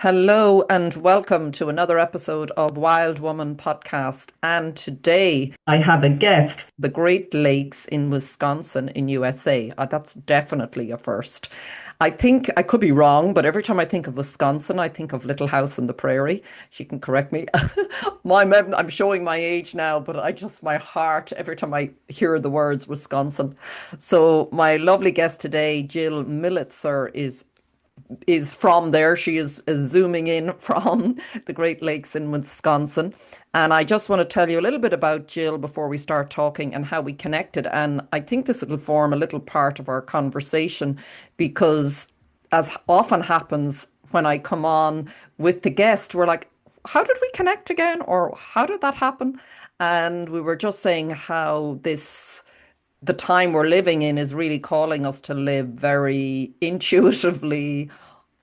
Hello and welcome to another episode of Wild Woman Podcast. And today I have a guest, the Great Lakes in Wisconsin in USA. That's definitely a first. I think I could be wrong, but every time I think of Wisconsin, I think of Little House on the Prairie. She can correct me. I'm showing my age now, but my heart, every time I hear the words Wisconsin. So my lovely guest today, Jill Militzer, is from there. She is zooming in from the Great Lakes in Wisconsin. And I just want to tell you a little bit about Jill before we start talking and how we connected. And I think this will form a little part of our conversation because, as often happens when I come on with the guest, we're like, how did we connect again? Or how did that happen? And we were just saying how the time we're living in is really calling us to live very intuitively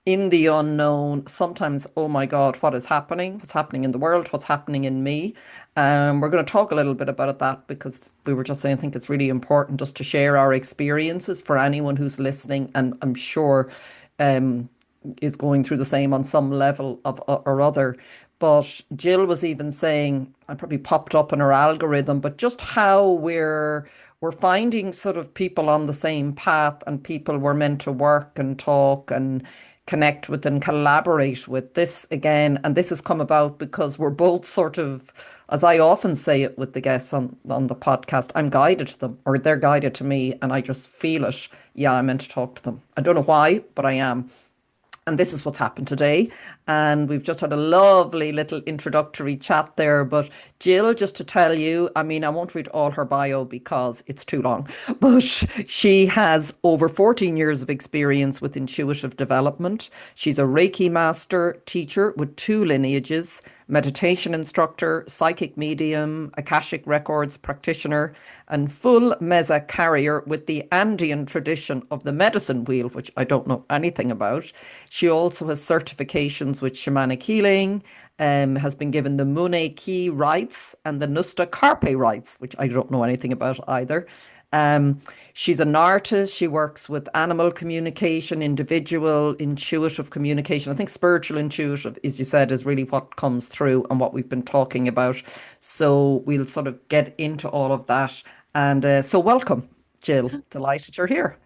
in the unknown. Sometimes, oh my God, what is happening? What's happening in the world? What's happening in me? We're going to talk a little bit about that because we were just saying, I think it's really important just to share our experiences for anyone who's listening, and I'm sure um, is going through the same on some level of or other. But Jill was even saying, I probably popped up in her algorithm, but just how we're finding sort of people on the same path and people we're meant to work and talk and connect with and collaborate with. This again, and this has come about because we're both sort of, as I often say it with the guests on the podcast, I'm guided to them or they're guided to me and I just feel it. Yeah, I'm meant to talk to them. I don't know why, but I am. And this is what's happened today. And we've just had a lovely little introductory chat there. But Jill, just to tell you, I mean, I won't read all her bio because it's too long, but she has over 14 years of experience with intuitive development. She's a Reiki master teacher with two lineages, meditation instructor, psychic medium, Akashic Records practitioner, and full mesa carrier with the Andean tradition of the medicine wheel, which I don't know anything about. She also has certifications with shamanic healing, has been given the Mune Key rights and the Nusta Carpe rights, which I don't know anything about either. Um, she's an artist. She works with animal communication, individual, intuitive communication. I think spiritual intuitive, as you said, is really what comes through and what we've been talking about. So we'll sort of get into all of that. And so welcome, Jill. Delighted you're here.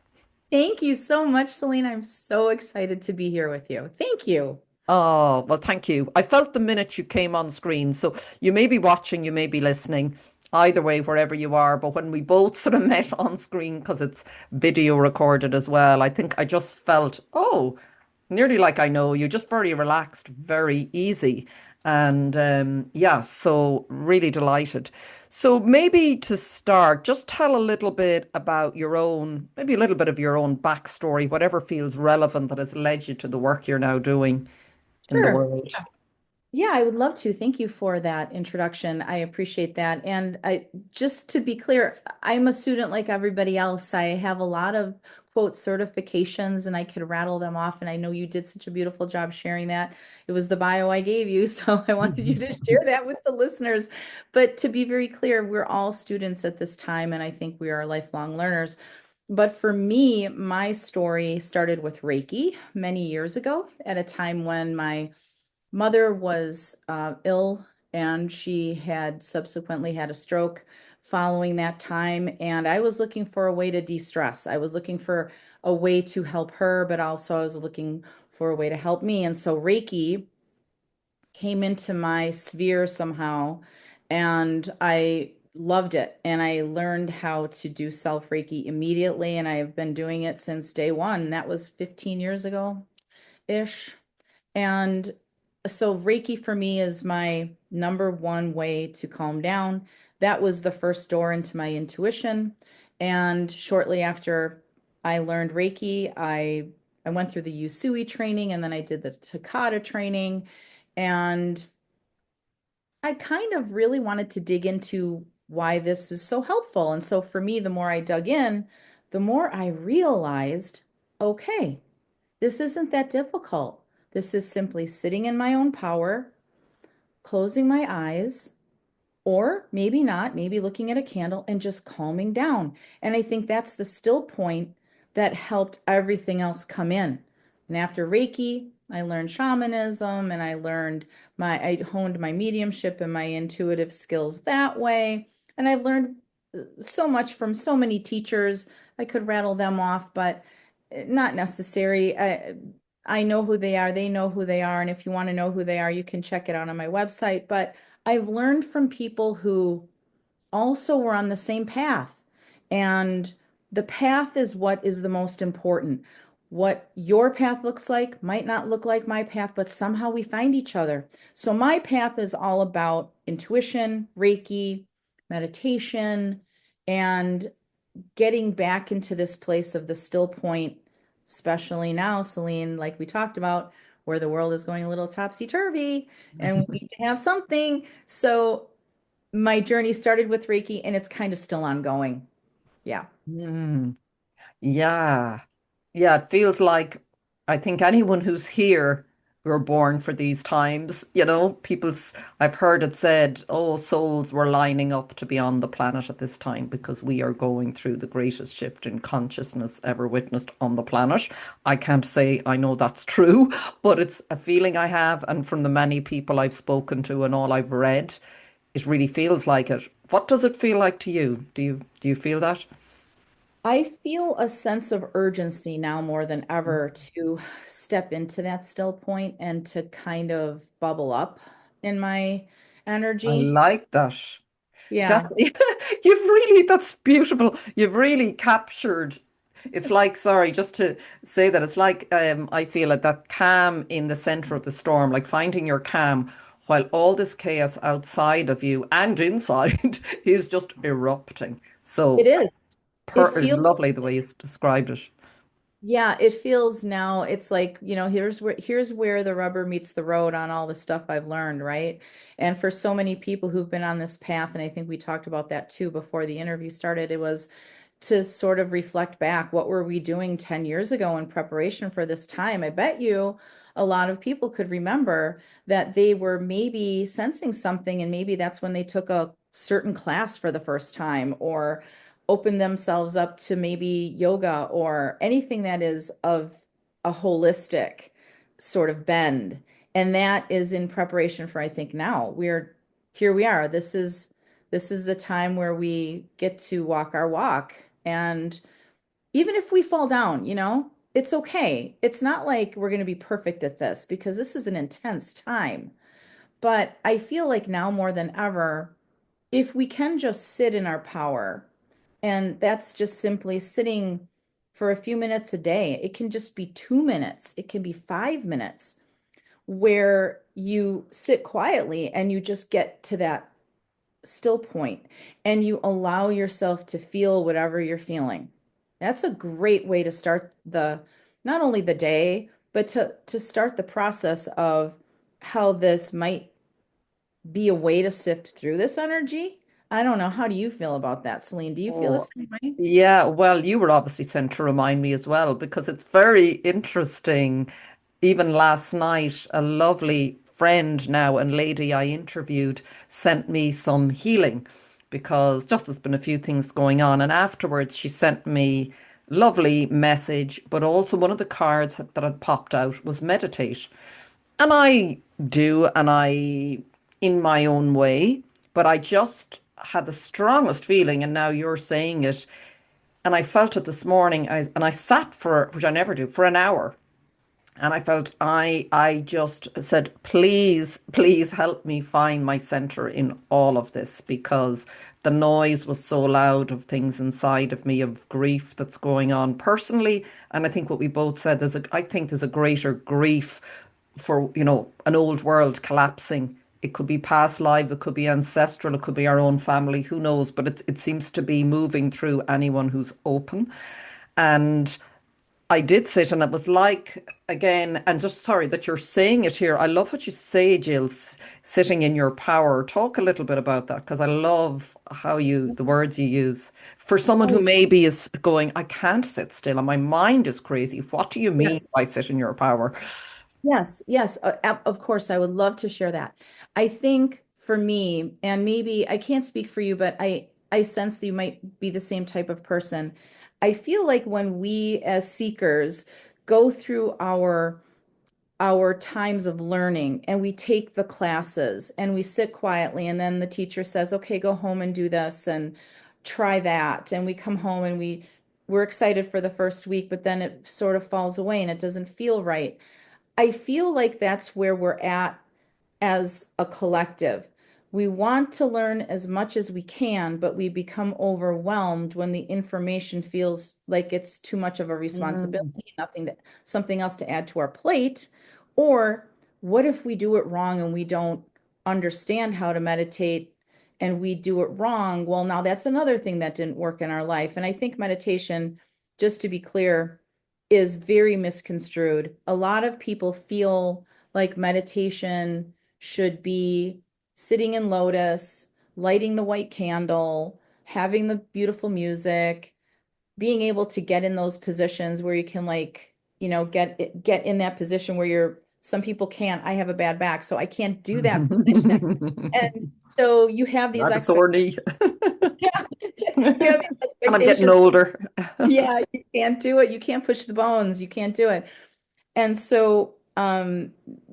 Thank you so much, Celine. I'm so excited to be here with you. Thank you. Oh, well, thank you. I felt the minute you came on screen. So you may be watching, you may be listening, either way, wherever you are. But when we both sort of met on screen, because it's video recorded as well, I think I just felt, oh, nearly like I know you, just very relaxed, very easy. And yeah, so really delighted. So maybe to start, just tell a little bit about your own, maybe a little bit of your own backstory, whatever feels relevant that has led you to the work you're now doing in the Sure. world. Yeah, I would love to. Thank you for that introduction. I appreciate that. And just to be clear, I'm a student like everybody else. I have a lot of quote certifications and I could rattle them off. And I know you did such a beautiful job sharing that. It was the bio I gave you. So I wanted you to share that with the listeners. But to be very clear, we're all students at this time, and I think we are lifelong learners. But for me, my story started with Reiki many years ago at a time when my mother was ill and she had subsequently had a stroke following that time. And I was looking for a way to de-stress. I was looking for a way to help her, but also I was looking for a way to help me. And so Reiki came into my sphere somehow, and I loved it. And I learned how to do self Reiki immediately. And I have been doing it since day one. That was 15 years ago ish. And so Reiki for me is my number one way to calm down. That was the first door into my intuition. And shortly after I learned Reiki, I went through the Usui training and then I did the Takata training. And I kind of really wanted to dig into why this is so helpful. And so for me, the more I dug in, the more I realized, okay, this isn't that difficult. This is simply sitting in my own power, closing my eyes, or maybe not, maybe looking at a candle and just calming down. And I think that's the still point that helped everything else come in. And after Reiki, I learned shamanism and I honed my mediumship and my intuitive skills that way. And I've learned so much from so many teachers. I could rattle them off, but not necessary. I know who they are. They know who they are. And if you want to know who they are, you can check it out on my website. But I've learned from people who also were on the same path. And the path is what is the most important. What your path looks like might not look like my path, but somehow we find each other. So my path is all about intuition, Reiki, meditation, and getting back into this place of the still point, especially now, Celine, like we talked about, where the world is going a little topsy-turvy and we need to have something. So my journey started with Reiki and it's kind of still ongoing. Yeah. Mm, yeah. Yeah, it feels like I think anyone who's here were born for these times. I've heard it said, oh, souls were lining up to be on the planet at this time because we are going through the greatest shift in consciousness ever witnessed on the planet. I can't say I know that's true, but it's a feeling I have. And from the many people I've spoken to and all I've read, it really feels like it. What does it feel like to you? Do you feel that? I feel a sense of urgency now more than ever to step into that still point and to kind of bubble up in my I energy. like that. Yeah, That's that's beautiful. You've really captured. It's like, sorry, just to say that it's like I feel like that calm in the center of the storm, like finding your calm while all this chaos outside of you and inside is just erupting. it So is. It feels lovely the way you described it. Yeah, it feels now it's like, here's where the rubber meets the road on all the stuff I've learned, right? And for so many people who've been on this path, and I think we talked about that too before the interview started, it was to sort of reflect back, what were we doing 10 years ago in preparation for this time? I bet you a lot of people could remember that they were maybe sensing something, and maybe that's when they took a certain class for the first time, or open themselves up to maybe yoga or anything that is of a holistic sort of bend. And that is in preparation for, I think now we're here we are. This is the time where we get to walk our walk. And even if we fall down, it's okay. It's not like we're going to be perfect at this because this is an intense time. But I feel like now more than ever, if we can just sit in our power, and that's just simply sitting for a few minutes a day. It can just be 2 minutes, it can be 5 minutes where you sit quietly and you just get to that still point and you allow yourself to feel whatever you're feeling. That's a great way to start the not only the day, but to start the process of how this might be a way to sift through this energy. I don't know. How do you feel about that, Celine? Do you feel the Oh, same way? yeah. Well, you were obviously sent to remind me as well because it's very interesting. Even last night, a lovely friend now and lady I interviewed sent me some healing because just there's been a few things going on. And afterwards, she sent me lovely message, but also one of the cards that had popped out was meditate. And I do, and in my own way, but I just had the strongest feeling, and now you're saying it, and I felt it this morning. And I sat for, which I never do, for an hour. And I felt I just said, please, please help me find my center in all of this because the noise was so loud of things inside of me, of grief that's going on personally. And I think what we both said, I think there's a greater grief for, an old world collapsing. It could be past lives, it could be ancestral, it could be our own family, who knows? But it seems to be moving through anyone who's open. And I did sit and it was like, again, and just sorry that you're saying it here. I love what you say, Jill, sitting in your power. Talk a little bit about that because I love the words you use. For someone who Oh, maybe is going, I can't sit still and my mind is crazy. What do you mean yes. by sit in your power? Yes, yes, of course, I would love to share that. I think for me, and maybe I can't speak for you, but I sense that you might be the same type of person. I feel like when we as seekers go through our times of learning and we take the classes and we sit quietly and then the teacher says, okay, go home and do this and try that. And we come home and we're excited for the first week, but then it sort of falls away and it doesn't feel right. I feel like that's where we're at as a collective. We want to learn as much as we can, but we become overwhelmed when the information feels like it's too much of a Mm. responsibility, something else to add to our plate. Or what if we do it wrong and we don't understand how to meditate and we do it wrong? Well, now that's another thing that didn't work in our life. And I think meditation, just to be clear, is very misconstrued. A lot of people feel like meditation should be sitting in lotus, lighting the white candle, having the beautiful music, being able to get in those positions where you can get in that position where you're some people can't. I have a bad back, so I can't do that position. And so you have I these have a sore expectations. knee. Yeah, you have these And I'm getting expectations. older. Yeah, you can't do it. You can't push the bones. You can't do it. And so,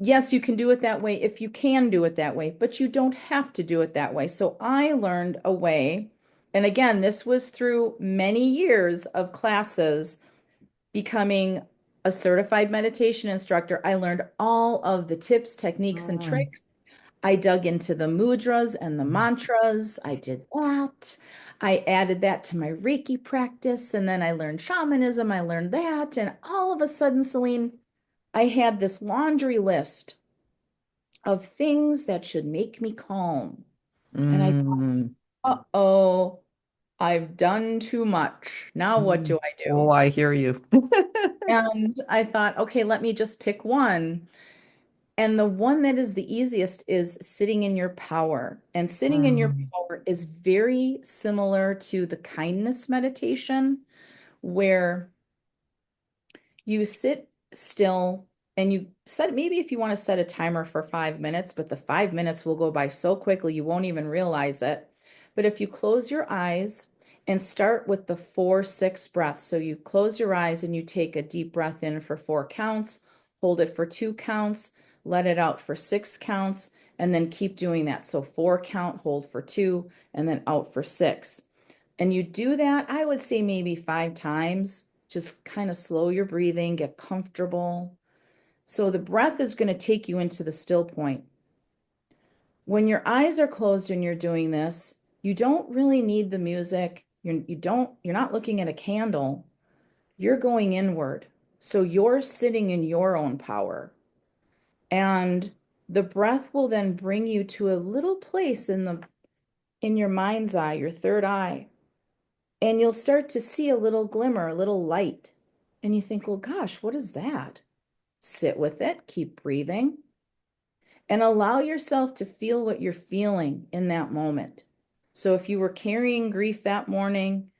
yes, you can do it that way if you can do it that way, but you don't have to do it that way. So I learned a way, and again, this was through many years of classes becoming a certified meditation instructor. I learned all of the tips, techniques, and Mm. tricks. I dug into the mudras and the mantras. I did that. I added that to my Reiki practice, and then I learned shamanism. I learned that. And all of a sudden, Celine, I had this laundry list of things that should make me calm. And I Mm. thought, uh-oh, I've done too much. Now what Mm. do I Oh, do? I hear you. And I thought, okay, let me just pick one. And the one that is the easiest is sitting in your power. And sitting in your Mm. power is very similar to the kindness meditation, where you sit still and you set, maybe if you want to set a timer for 5 minutes, but the 5 minutes will go by so quickly you won't even realize it. But if you close your eyes and start with the 4-6 breath, so you close your eyes and you take a deep breath in for 4 counts, hold it for 2 counts, let it out for 6 counts, and then keep doing that. So 4 count, hold for 2, and then out for 6. And you do that, I would say maybe 5 times. Just kind of slow your breathing, get comfortable. So the breath is going to take you into the still point. When your eyes are closed and you're doing this, you don't really need the music. You're not looking at a candle. You're going inward. So you're sitting in your own power. And the breath will then bring you to a little place in your mind's eye, your third eye, and you'll start to see a little glimmer, a little light. And you think, well, gosh, what is that? Sit with it, keep breathing, and allow yourself to feel what you're feeling in that moment. So if you were carrying grief that morning,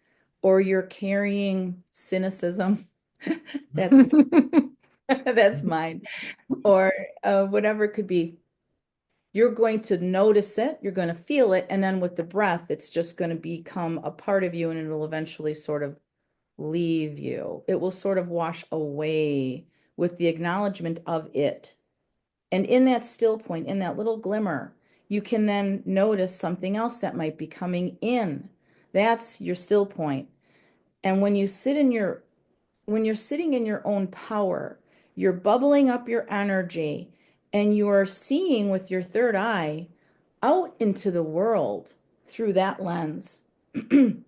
or you're carrying cynicism, that's that's mine, or whatever it could be, you're going to notice it, you're going to feel it, and then with the breath, it's just going to become a part of you, and it'll eventually sort of leave you. It will sort of wash away with the acknowledgement of it. And in that still point, in that little glimmer, you can then notice something else that might be coming in. That's your still point. And when you're sitting in your own power, you're bubbling up your energy and you're seeing with your third eye out into the world through that lens. And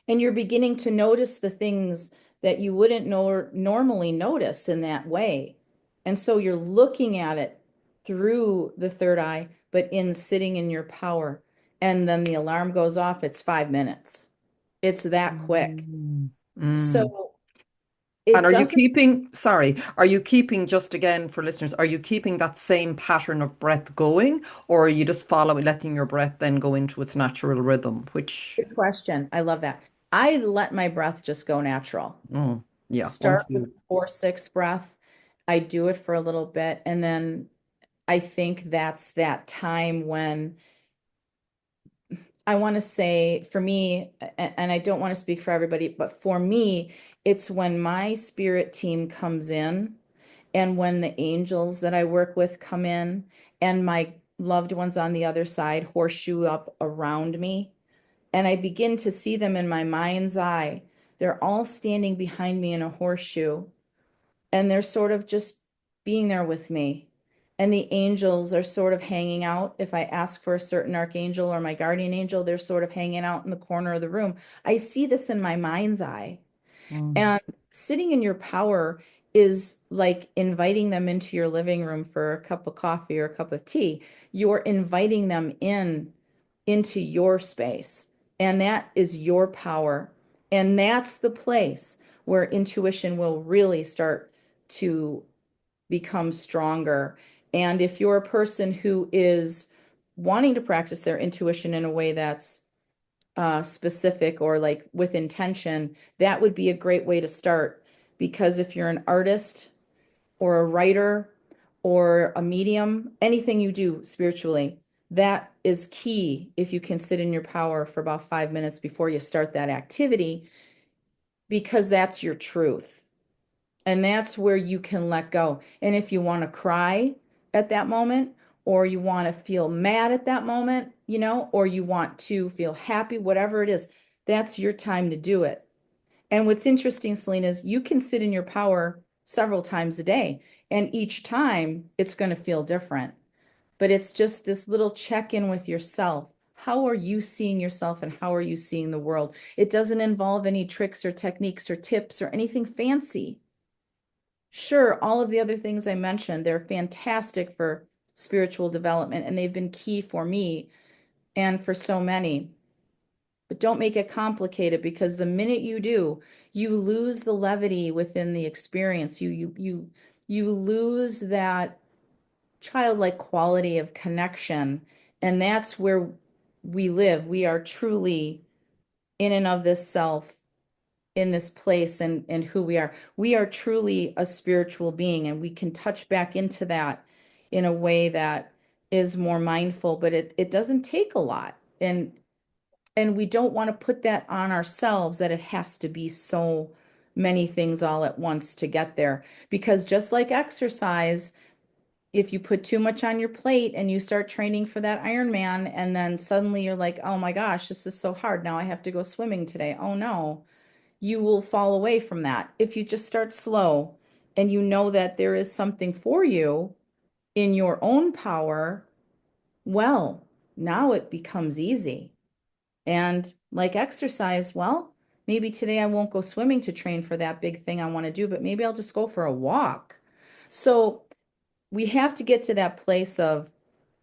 you're beginning to notice the things that you wouldn't normally notice in that way. And so you're looking at it through the third eye, but in sitting in your power. And then the alarm goes off, it's 5 minutes. It's that quick. Mm. Mm. So And it are you doesn't, keeping, sorry, are you keeping, just again for listeners, are you keeping that same pattern of breath going, or are you just following, letting your breath then go into its natural rhythm, which, good question. I love that. I let my breath just go natural. mm, yeah, Start once with you, 4-6 breath. I do it for a little bit, and then I think that's that time when I want to say for me, and I don't want to speak for everybody, but for me, it's when my spirit team comes in And when the angels that I work with come in and my loved ones on the other side horseshoe up around me, and I begin to see them in my mind's eye, they're all standing behind me in a horseshoe and they're sort of just being there with me. And the angels are sort of hanging out. If I ask for a certain archangel or my guardian angel, they're sort of hanging out in the corner of the room. I see this in my mind's eye. Mm. And sitting in your power is like inviting them into your living room for a cup of coffee or a cup of tea. You're inviting them into your space, and that is your power. And that's the place where intuition will really start to become stronger. And if you're a person who is wanting to practice their intuition in a way that's specific or like with intention, that would be a great way to start. Because if you're an artist or a writer or a medium, anything you do spiritually, that is key if you can sit in your power for about 5 minutes before you start that activity, because that's your truth. And that's where you can let go. And if you want to cry at that moment, or you want to feel mad at that moment, or you want to feel happy, whatever it is, that's your time to do it. And what's interesting, Selena, is you can sit in your power several times a day, and each time it's going to feel different. But it's just this little check in with yourself. How are you seeing yourself and how are you seeing the world? It doesn't involve any tricks or techniques or tips or anything fancy. Sure, all of the other things I mentioned, they're fantastic for spiritual development and they've been key for me and for so many. But don't make it complicated, because the minute you do, you lose the levity within the experience. You lose that childlike quality of connection, and that's where we live. We are truly in and of this self, in this place, and who we are. We are truly a spiritual being, and we can touch back into that in a way that is more mindful, but it doesn't take a lot. And we don't want to put that on ourselves, that it has to be so many things all at once to get there. Because just like exercise, if you put too much on your plate and you start training for that Ironman, and then suddenly you're like, oh my gosh, this is so hard. Now I have to go swimming today. Oh no, you will fall away from that. If you just start slow and you know that there is something for you in your own power, well, now it becomes easy. And like exercise, well, maybe today I won't go swimming to train for that big thing I want to do, but maybe I'll just go for a walk. So we have to get to that place of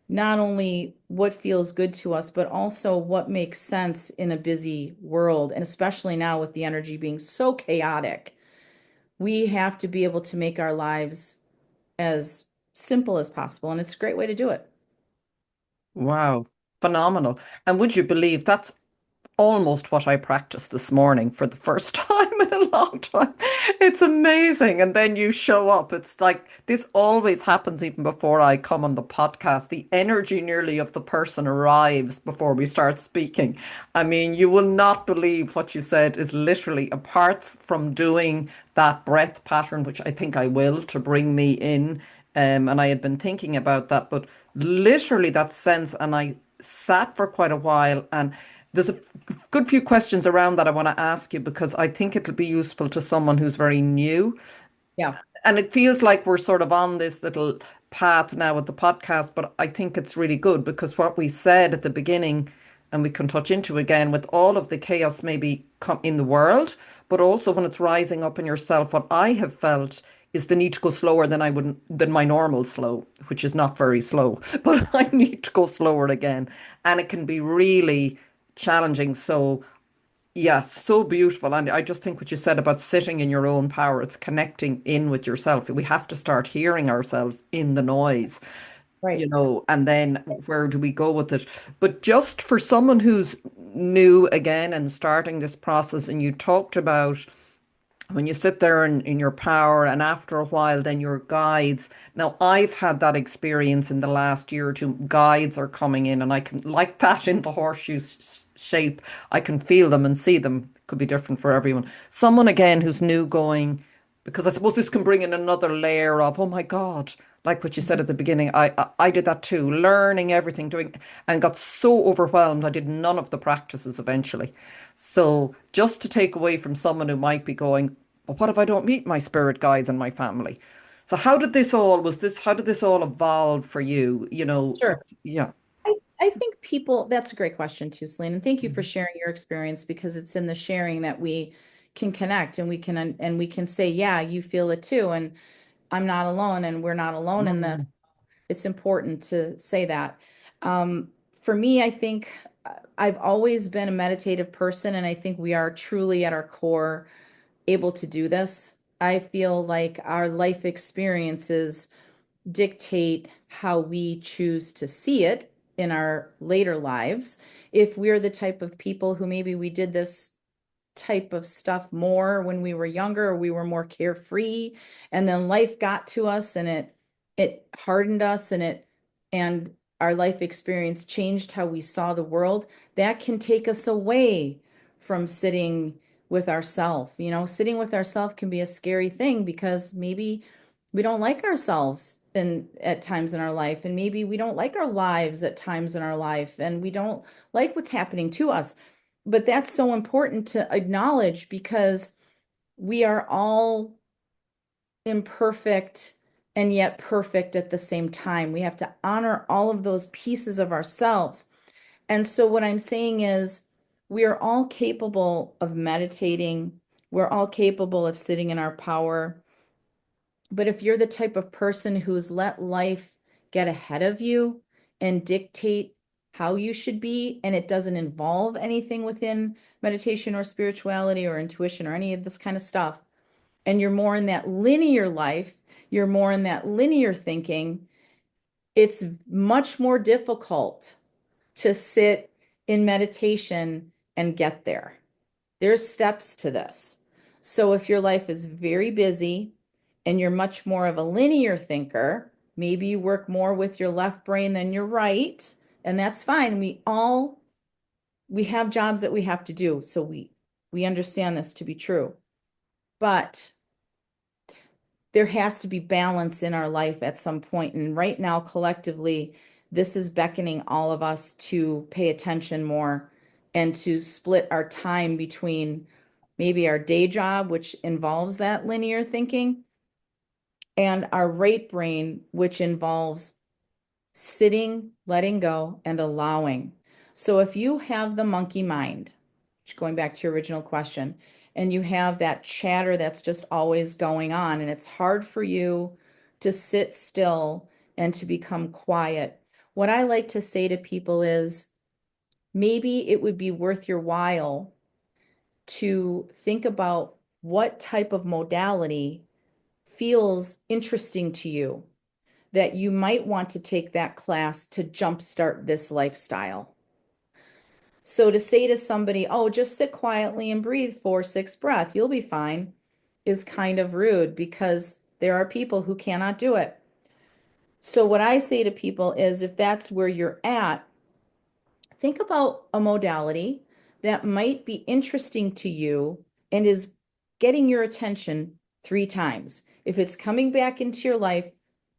not only what feels good to us, but also what makes sense in a busy world. And especially now with the energy being so chaotic, we have to be able to make our lives as simple as possible. And it's a great way to do it. Wow, phenomenal. And would you believe that's almost what I practiced this morning for the first time in a long time. It's amazing. And then you show up. It's like this always happens even before I come on the podcast. The energy nearly of the person arrives before we start speaking. I mean, you will not believe what you said is literally, apart from doing that breath pattern, which I think I will to bring me in. And I had been thinking about that, but literally that sense, and I sat for quite a while, and there's a good few questions around that I want to ask you because I think it'll be useful to someone who's very new. Yeah. And it feels like we're sort of on this little path now with the podcast, but I think it's really good because what we said at the beginning, and we can touch into again with all of the chaos maybe come in the world, but also when it's rising up in yourself, what I have felt is the need to go slower than I would than my normal slow, which is not very slow, but I need to go slower again. And it can be really challenging. So yeah, so beautiful. And I just think what you said about sitting in your own power, it's connecting in with yourself. We have to start hearing ourselves in the noise, Right. and then where do we go with it? But just for someone who's new again and starting this process, and you talked about when you sit there in your power and after a while then your guides. Now I've had that experience in the last year or two. Guides are coming in and I can, like that in the horseshoe shape, I can feel them and see them. Could be different for everyone. Someone again who's new going, Because I suppose this can bring in another layer of, oh my God, like what you said at the beginning. I did that too, learning everything, doing, and got so overwhelmed. I did none of the practices eventually. So just to take away from someone who might be going, but what if I don't meet my spirit guides and my family? So how did this all evolve for you? Sure. Yeah. I think people, that's a great question too, Celine. And thank you for sharing your experience because it's in the sharing that we can connect and we can say, yeah, you feel it too. And I'm not alone and we're not alone in this. Mm, It's important to say that. For me, I think I've always been a meditative person, and I think we are truly at our core able to do this. I feel like our life experiences dictate how we choose to see it in our later lives. If we're the type of people who maybe we did this type of stuff more when we were younger, or we were more carefree, and then life got to us and it hardened us and our life experience changed how we saw the world, that can take us away from sitting with ourself. Sitting with ourself can be a scary thing because maybe we don't like ourselves in at times in our life, and maybe we don't like our lives at times in our life, and we don't like what's happening to us. But that's so important to acknowledge because we are all imperfect and yet perfect at the same time. We have to honor all of those pieces of ourselves. And so, what I'm saying is, we are all capable of meditating, we're all capable of sitting in our power. But if you're the type of person who's let life get ahead of you and dictate how you should be, and it doesn't involve anything within meditation or spirituality or intuition or any of this kind of stuff, and you're more in that linear life, you're more in that linear thinking, it's much more difficult to sit in meditation and get there. There's steps to this. So if your life is very busy and you're much more of a linear thinker, maybe you work more with your left brain than your right, and that's fine. We have jobs that we have to do, so we understand this to be true. But there has to be balance in our life at some point. And right now, collectively, this is beckoning all of us to pay attention more and to split our time between maybe our day job, which involves that linear thinking, and our right brain, which involves sitting, letting go, and allowing. So if you have the monkey mind, going back to your original question, and you have that chatter that's just always going on, and it's hard for you to sit still and to become quiet, what I like to say to people is maybe it would be worth your while to think about what type of modality feels interesting to you, that you might want to take that class to jumpstart this lifestyle. So to say to somebody, oh, just sit quietly and breathe 4, 6 breaths, you'll be fine, is kind of rude because there are people who cannot do it. So what I say to people is if that's where you're at, think about a modality that might be interesting to you and is getting your attention 3 times. If it's coming back into your life,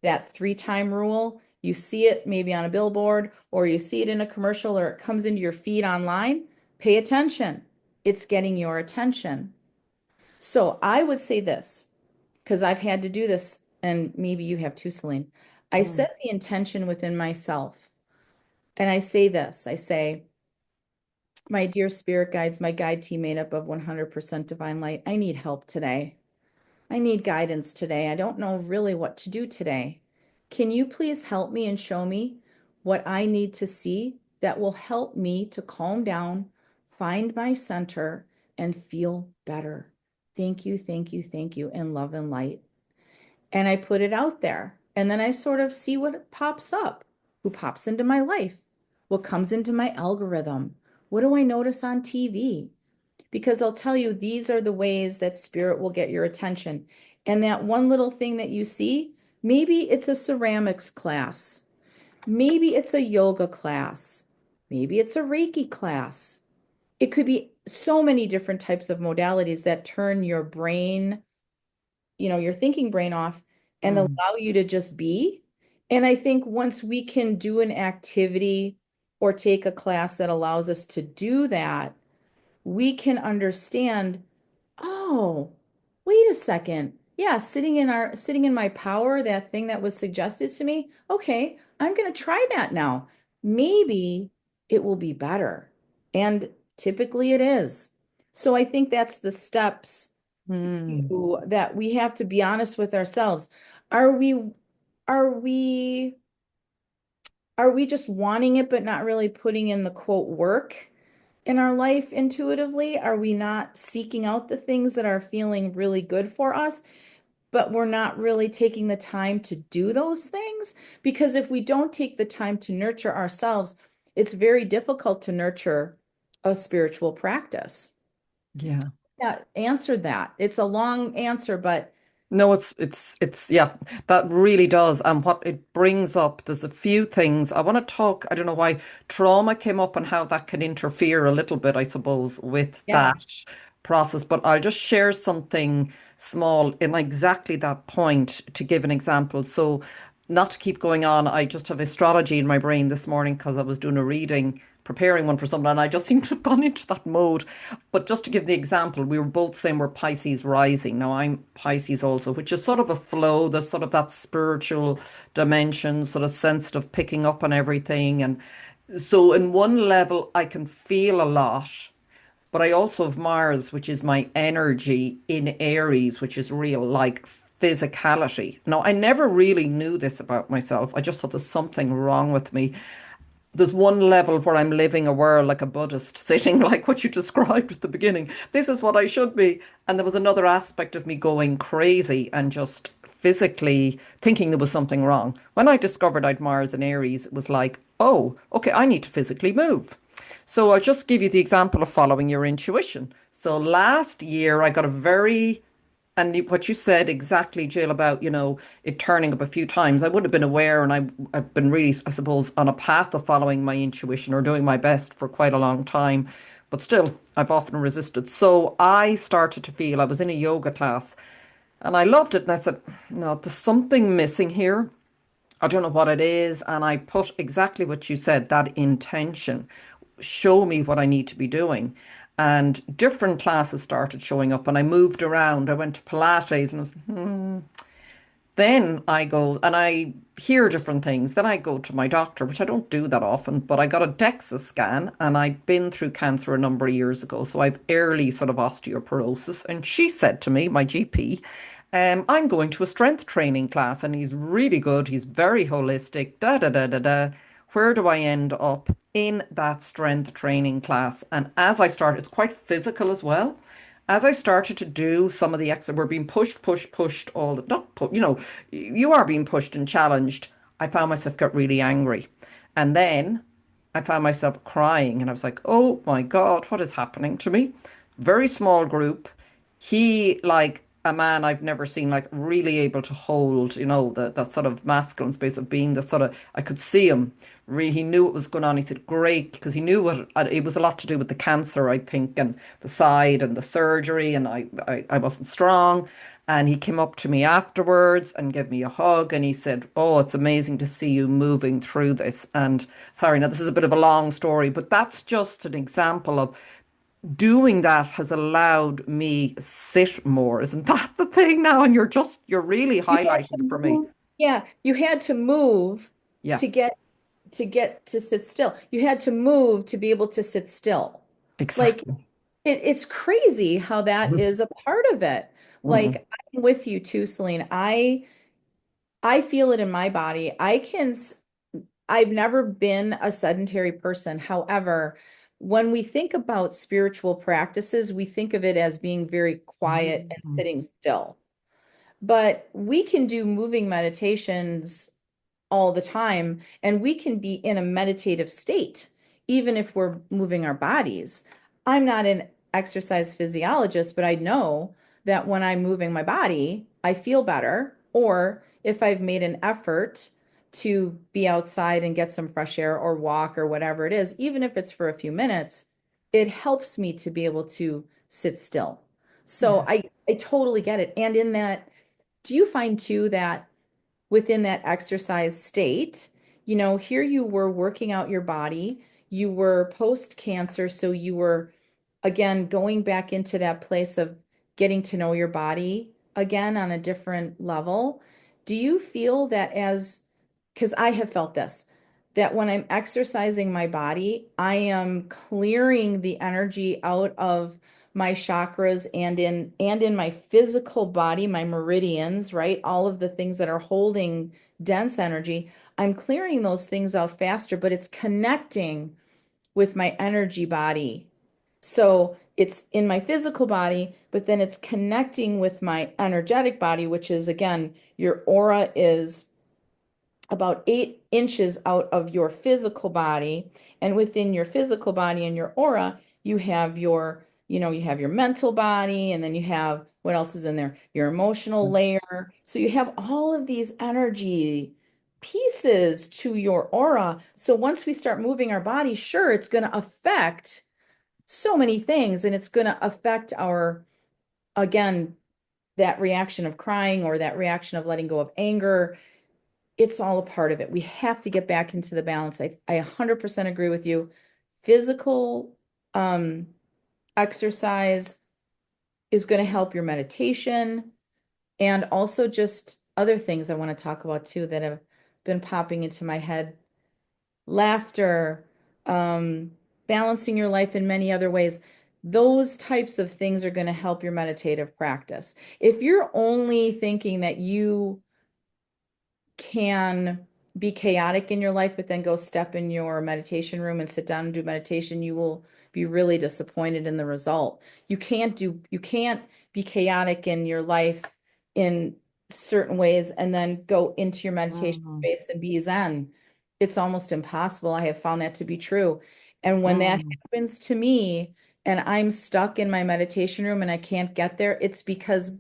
that 3-time rule, you see it maybe on a billboard or you see it in a commercial or it comes into your feed online, pay attention. It's getting your attention. So I would say this, because I've had to do this, and maybe you have too, Celine. I mm, set the intention within myself, and I say this, I say, my dear spirit guides, my guide team made up of 100% divine light, I need help today. I need guidance today. I don't know really what to do today. Can you please help me and show me what I need to see that will help me to calm down, find my center, and feel better? Thank you, thank you, thank you, and love and light. And I put it out there. And then I sort of see what pops up, who pops into my life, what comes into my algorithm. What do I notice on TV? Because I'll tell you, these are the ways that spirit will get your attention. And that one little thing that you see, maybe it's a ceramics class, maybe it's a yoga class, maybe it's a Reiki class. It could be so many different types of modalities that turn your brain your thinking brain off and Mm. allow you to just be. And I think once we can do an activity or take a class that allows us to do that, we can understand, oh, wait a second. Yeah, sitting in my power, that thing that was suggested to me. Okay, I'm going to try that now. Maybe it will be better. And typically it is. So I think that's the steps Mm. that we have to be honest with ourselves. Are we are we are we just wanting it but not really putting in the quote work in our life intuitively? Are we not seeking out the things that are feeling really good for us, but we're not really taking the time to do those things? Because if we don't take the time to nurture ourselves, it's very difficult to nurture a spiritual practice. Yeah. Yeah, answer that. It's a long answer, but No, yeah, that really does. And what it brings up, there's a few things I want to talk. I don't know why trauma came up and how that can interfere a little bit, I suppose, with yeah. that process. But I'll just share something small in exactly that point to give an example. So, not to keep going on, I just have astrology in my brain this morning because I was doing a reading, preparing one for someone, and I just seem to have gone into that mode. But just to give the example, we were both saying we're Pisces rising. Now I'm Pisces also, which is sort of a flow, there's sort of that spiritual dimension, sort of sensitive, picking up on everything. And so, in one level, I can feel a lot, but I also have Mars, which is my energy in Aries, which is real, like physicality. Now, I never really knew this about myself. I just thought there's something wrong with me. There's one level where I'm living a world like a Buddhist, sitting like what you described at the beginning. This is what I should be. And there was another aspect of me going crazy and just physically thinking there was something wrong. When I discovered I'd Mars and Aries, it was like, oh, okay, I need to physically move. So I'll just give you the example of following your intuition. So last year, I got a very and what you said exactly, Jill, about, it turning up a few times, I would have been aware and I've been really, I suppose, on a path of following my intuition or doing my best for quite a long time. But still, I've often resisted. So I started to feel I was in a yoga class and I loved it. And I said, no, there's something missing here. I don't know what it is. And I put exactly what you said, that intention. Show me what I need to be doing. And different classes started showing up, and I moved around. I went to Pilates, and I was, then I go and I hear different things. Then I go to my doctor, which I don't do that often, but I got a DEXA scan, and I'd been through cancer a number of years ago. So I've early sort of osteoporosis. And she said to me, my GP, I'm going to a strength training class, and he's really good. He's very holistic, da da da da da. Where do I end up in that strength training class? And as I start, it's quite physical as well. As I started to do some of the exercise, we're being pushed all the, not put, you are being pushed and challenged. I found myself get really angry. And then I found myself crying and I was like, oh my God, what is happening to me? Very small group. He, like a man I've never seen, like really able to hold, that sort of masculine space of being the sort of, I could see him. Really, he knew what was going on. He said, great, because he knew what it was a lot to do with the cancer, I think, and the side and the surgery. And I wasn't strong. And he came up to me afterwards and gave me a hug. And he said, oh, it's amazing to see you moving through this. And sorry, now this is a bit of a long story, but that's just an example of doing that has allowed me sit more. Isn't that the thing now? And you're really You had highlighting to it for me. move. Yeah, you had to move Yeah, to get to sit still. You had to move to be able to sit still. Like exactly. it's crazy how that is a part of it. Mm, Like I'm with you too, Celine. I feel it in my body. I've never been a sedentary person. However, when we think about spiritual practices, we think of it as being very quiet and mm, sitting still. But we can do moving meditations all the time, and we can be in a meditative state, even if we're moving our bodies. I'm not an exercise physiologist, but I know that when I'm moving my body, I feel better. Or if I've made an effort to be outside and get some fresh air or walk or whatever it is, even if it's for a few minutes, it helps me to be able to sit still. So yeah. I totally get it. And in that do you find too that within that exercise state, here you were working out your body, you were post cancer, so you were again going back into that place of getting to know your body again on a different level. Do you feel that because I have felt this, that when I'm exercising my body, I am clearing the energy out of my chakras and in my physical body, my meridians, right? All of the things that are holding dense energy, I'm clearing those things out faster, but it's connecting with my energy body. So it's in my physical body, but then it's connecting with my energetic body, which is again, your aura is about 8 inches out of your physical body. And within your physical body and your aura, you have your mental body, and then you have what else is in there? Your emotional layer. So you have all of these energy pieces to your aura. So once we start moving our body, sure, it's going to affect so many things, and it's going to affect again, that reaction of crying or that reaction of letting go of anger. It's all a part of it. We have to get back into the balance. I 100% agree with you. Physical um, exercise is going to help your meditation, and also just other things I want to talk about too that have been popping into my head. Laughter, um, balancing your life in many other ways. Those types of things are going to help your meditative practice. If you're only thinking that you can be chaotic in your life, but then go step in your meditation room and sit down and do meditation, you will be really disappointed in the result. You can't be chaotic in your life in certain ways and then go into your meditation Mm, space and be Zen. It's almost impossible. I have found that to be true. And when that mm, happens to me and I'm stuck in my meditation room and I can't get there, it's because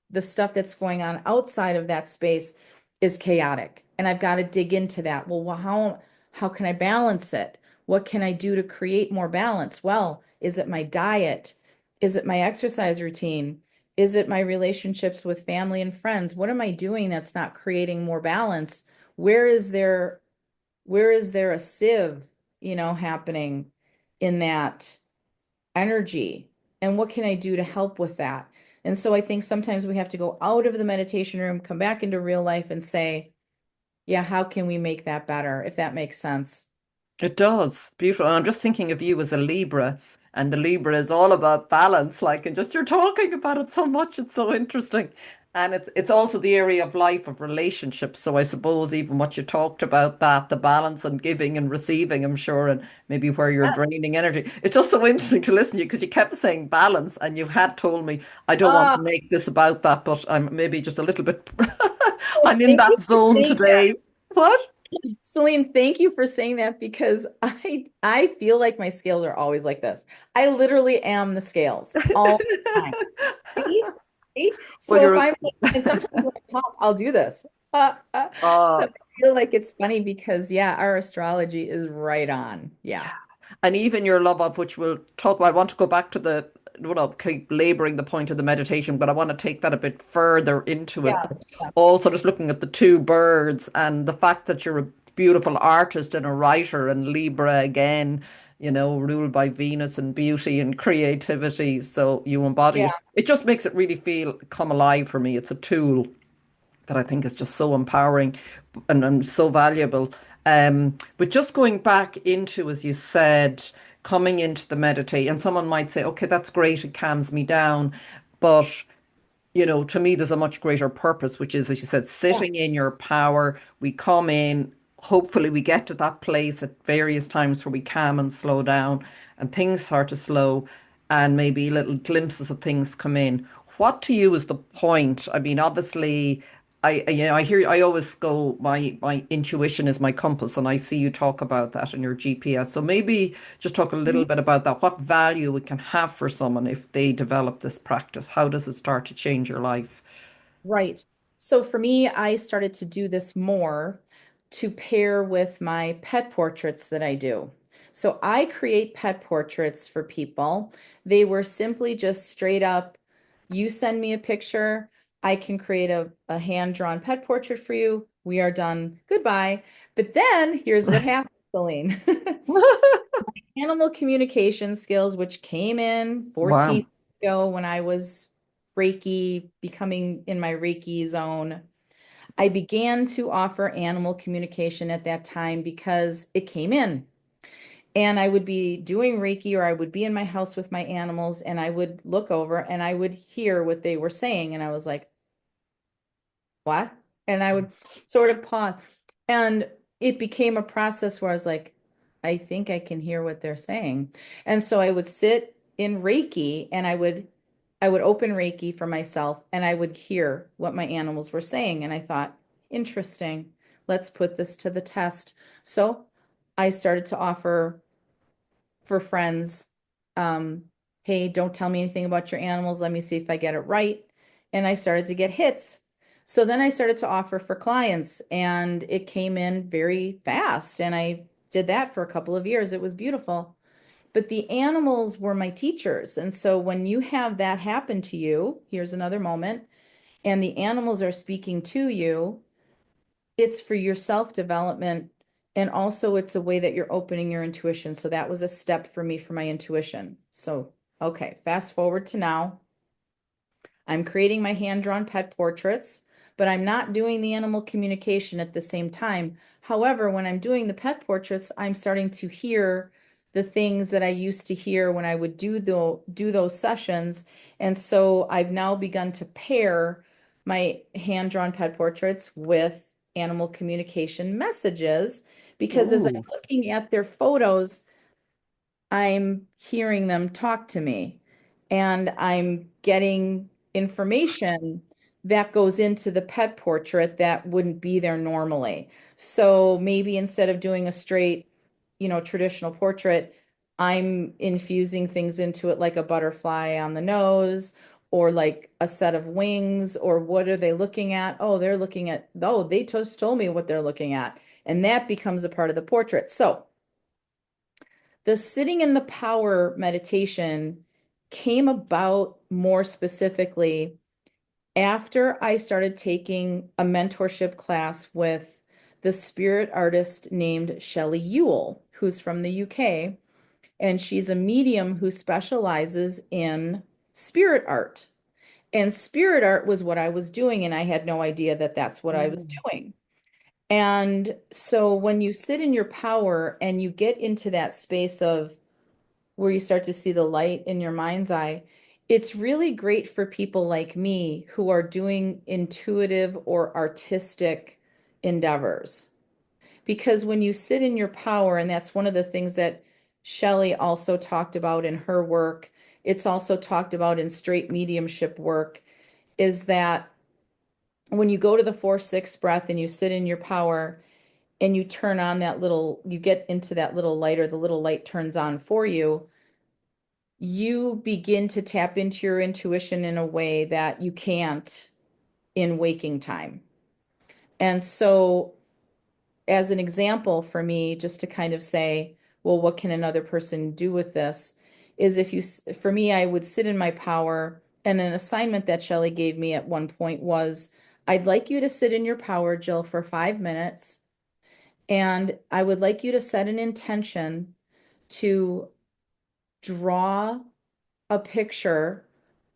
the stuff that's going on outside of that space is chaotic. And I've got to dig into that. Well, how can I balance it? What can I do to create more balance? Well, is it my diet? Is it my exercise routine? Is it my relationships with family and friends? What am I doing that's not creating more balance? Where is there where is there a sieve, happening in that energy, and what can I do to help with that? And so I think sometimes we have to go out of the meditation room, come back into real life and say, yeah, how can we make that better, if that makes sense? it does. Beautiful. And I'm just thinking of you as a Libra, and the Libra is all about balance, like, and just you're talking about it so much, it's so interesting. And it's also the area of life of relationships. So I suppose even what you talked about, that the balance and giving and receiving, I'm sure, and maybe where you're Yes. draining energy. It's just so interesting to listen to you because you kept saying balance, and you had told me I don't want Ah, to make this about that, but I'm maybe just a little bit well, I'm in thank you that for zone saying that. today. What? Celine, thank you for saying that because I feel like my scales are always like this. I literally am the scales all the time. See? See? Well, So if you're I'm and sometimes when I talk, I'll do this. So uh I feel like it's funny because yeah, our astrology is right on. Yeah. and even your love of which we'll talk about. I want to go back to the keep laboring the point of the meditation, but I want to take that a bit further into it. Yeah. But Yeah. also just looking at the two birds and the fact that you're a beautiful artist and a writer, and Libra again, ruled by Venus and beauty and creativity. So you embody Yeah. it. It just makes it really feel come alive for me. It's a tool that I think is just so empowering and so valuable. But just going back into, as you said, coming into the meditate, and someone might say, okay, that's great, it calms me down. But to me, there's a much greater purpose, which is, as you said, Yeah. sitting in your power. We come in, hopefully, we get to that place at various times where we calm and slow down, and things start to slow, and maybe little glimpses of things come in. What to you is the point? I mean, obviously, I hear, I always go, my intuition is my compass, and I see you talk about that in your GPS. So maybe just talk a Mhm. little bit about that. What value it can have for someone if they develop this practice? How does it start to change your life? Right. So for me, I started to do this more to pair with my pet portraits that I do. So I create pet portraits for people. They were simply just straight up, you send me a picture. I can create a hand-drawn pet portrait for you. We are done. Goodbye. But then here's what happened, Celine. Animal communication skills, which came in 14 Wow. years ago when I was Reiki, becoming in my Reiki zone. I began to offer animal communication at that time because it came in. And I would be doing Reiki or I would be in my house with my animals and I would look over and I would hear what they were saying. And I was like, what? And I would sort of pause. And it became a process where I was like, I think I can hear what they're saying. And so I would sit in Reiki and I would open Reiki for myself and I would hear what my animals were saying. And I thought, interesting. Let's put this to the test. So I started to offer for friends, um, hey, don't tell me anything about your animals. Let me see if I get it right. And I started to get hits. So then I started to offer for clients and it came in very fast. And I did that for a couple of years. It was beautiful. But the animals were my teachers. And so when you have that happen to you, here's another moment, and the animals are speaking to you, it's for your self-development. And also it's a way that you're opening your intuition. So that was a step for me for my intuition. So, okay, fast forward to now. I'm creating my hand-drawn pet portraits, but I'm not doing the animal communication at the same time. However, when I'm doing the pet portraits, I'm starting to hear the things that I used to hear when I would do those sessions. And so I've now begun to pair my hand-drawn pet portraits with animal communication messages because as I'm Ooh. looking at their photos, I'm hearing them talk to me and I'm getting information that goes into the pet portrait that wouldn't be there normally. So maybe instead of doing a straight, traditional portrait, I'm infusing things into it like a butterfly on the nose or like a set of wings or what are they looking at? Oh, they just told me what they're looking at. And that becomes a part of the portrait. So the sitting in the power meditation came about more specifically after I started taking a mentorship class with the spirit artist named Shelley Ewell, who's from the UK, and she's a medium who specializes in spirit art. And spirit art was what I was doing, and I had no idea that that's what I was Mm. doing. And so when you sit in your power and you get into that space of where you start to see the light in your mind's eye, it's really great for people like me who are doing intuitive or artistic endeavors. Because when you sit in your power, and that's one of the things that Shelley also talked about in her work, it's also talked about in straight mediumship work, is that when you go to the 4-6 breath and you sit in your power and you turn on you get into that little light or the little light turns on for you, you begin to tap into your intuition in a way that you can't in waking time. And so, as an example for me, just to kind of say, well, what can another person do with this? Is for me, I would sit in my power. And an assignment that Shelley gave me at one point was, I'd like you to sit in your power, Jill, for 5 minutes. And I would like you to set an intention to draw a picture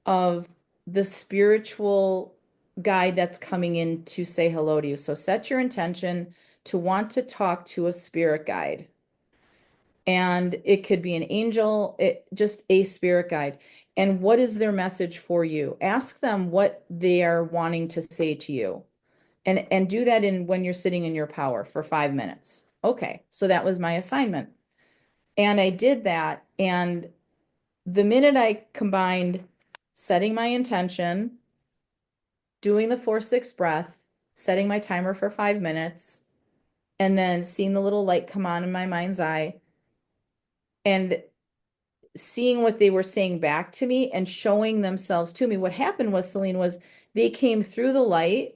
of the spiritual guide that's coming in to say hello to you. So set your intention to want to talk to a spirit guide. And it could be an angel, just a spirit guide. And what is their message for you? Ask them what they are wanting to say to you. And do that in when you're sitting in your power for 5 minutes. Okay, so that was my assignment. And I did that. And the minute I combined setting my intention, doing the 4-6 breath, setting my timer for 5 minutes, and then seeing the little light come on in my mind's eye and seeing what they were saying back to me and showing themselves to me. What happened was, Celine, was they came through the light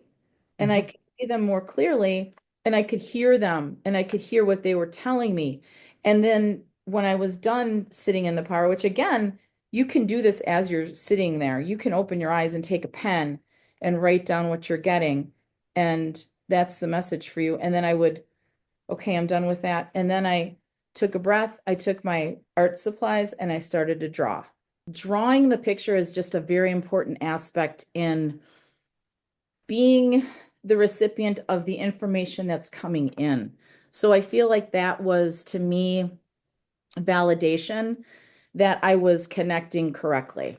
and I Mhm. could see them more clearly and I could hear them and I could hear what they were telling me. And then when I was done sitting in the power, which again, you can do this as you're sitting there. You can open your eyes and take a pen and write down what you're getting. And that's the message for you. And then I would, okay, I'm done with that. And then I took a breath, I took my art supplies, and I started to draw. Drawing the picture is just a very important aspect in being the recipient of the information that's coming in. So I feel like that was, to me, validation that I was connecting correctly.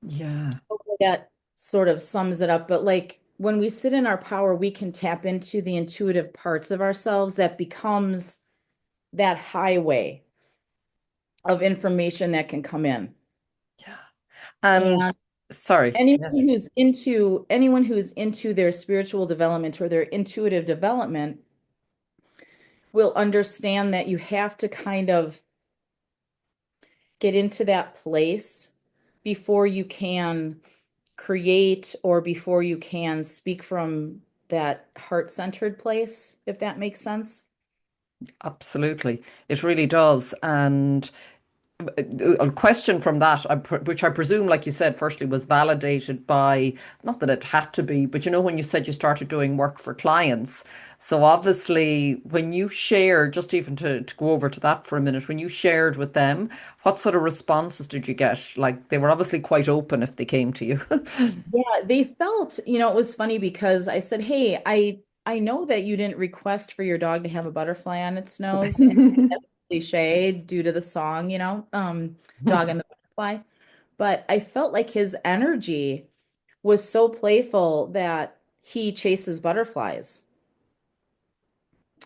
Yeah. Hopefully that sort of sums it up. But like when we sit in our power, we can tap into the intuitive parts of ourselves that becomes that highway of information that can come in. Yeah. And And sorry. Yeah. anyone who's into their spiritual development or their intuitive development will understand that you have to kind of get into that place before you can create or before you can speak from that heart-centered place, if that makes sense. Absolutely. It really does. And a question from that, which I presume, like you said, firstly was validated by, not that it had to be, but you know, when you said you started doing work for clients. So obviously, when you shared, just even to go over to that for a minute, when you shared with them, what sort of responses did you get? Like they were obviously quite open if they came to you. Yeah, they felt, it was funny because I said, "Hey, I know that you didn't request for your dog to have a butterfly on its nose." And that's cliche due to the song, Dog and the Butterfly. But I felt like his energy was so playful that he chases butterflies.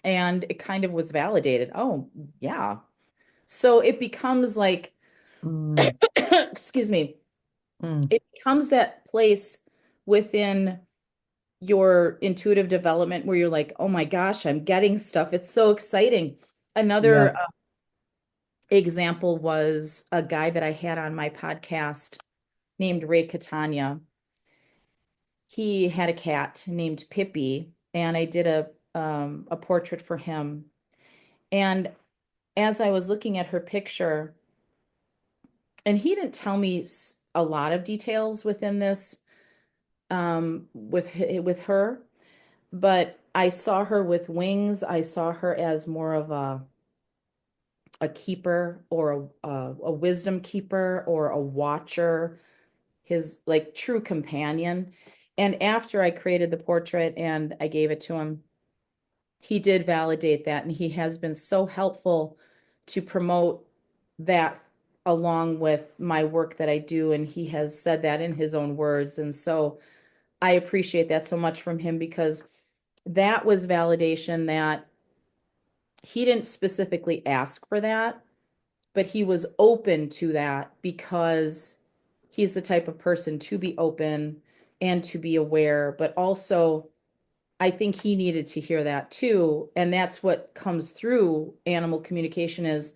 And it kind of was validated. Oh, yeah. So it becomes like, Mm, excuse me, mm, it becomes that place within your intuitive development where you're like, oh my gosh, I'm getting stuff. It's so exciting. yeah, Another example was a guy that I had on my podcast named Ray Catania. He had a cat named Pippi, and I did a portrait for him. And as I was looking at her picture, and he didn't tell me a lot of details within this with her, but I saw her with wings. I saw her as more of a keeper or a wisdom keeper or a watcher, his like true companion. And after I created the portrait and I gave it to him, he did validate that, and he has been so helpful to promote that along with my work that I do. And he has said that in his own words. And so I appreciate that so much from him because that was validation that he didn't specifically ask for that, but he was open to that because he's the type of person to be open and to be aware, but also I think he needed to hear that too. And that's what comes through animal communication is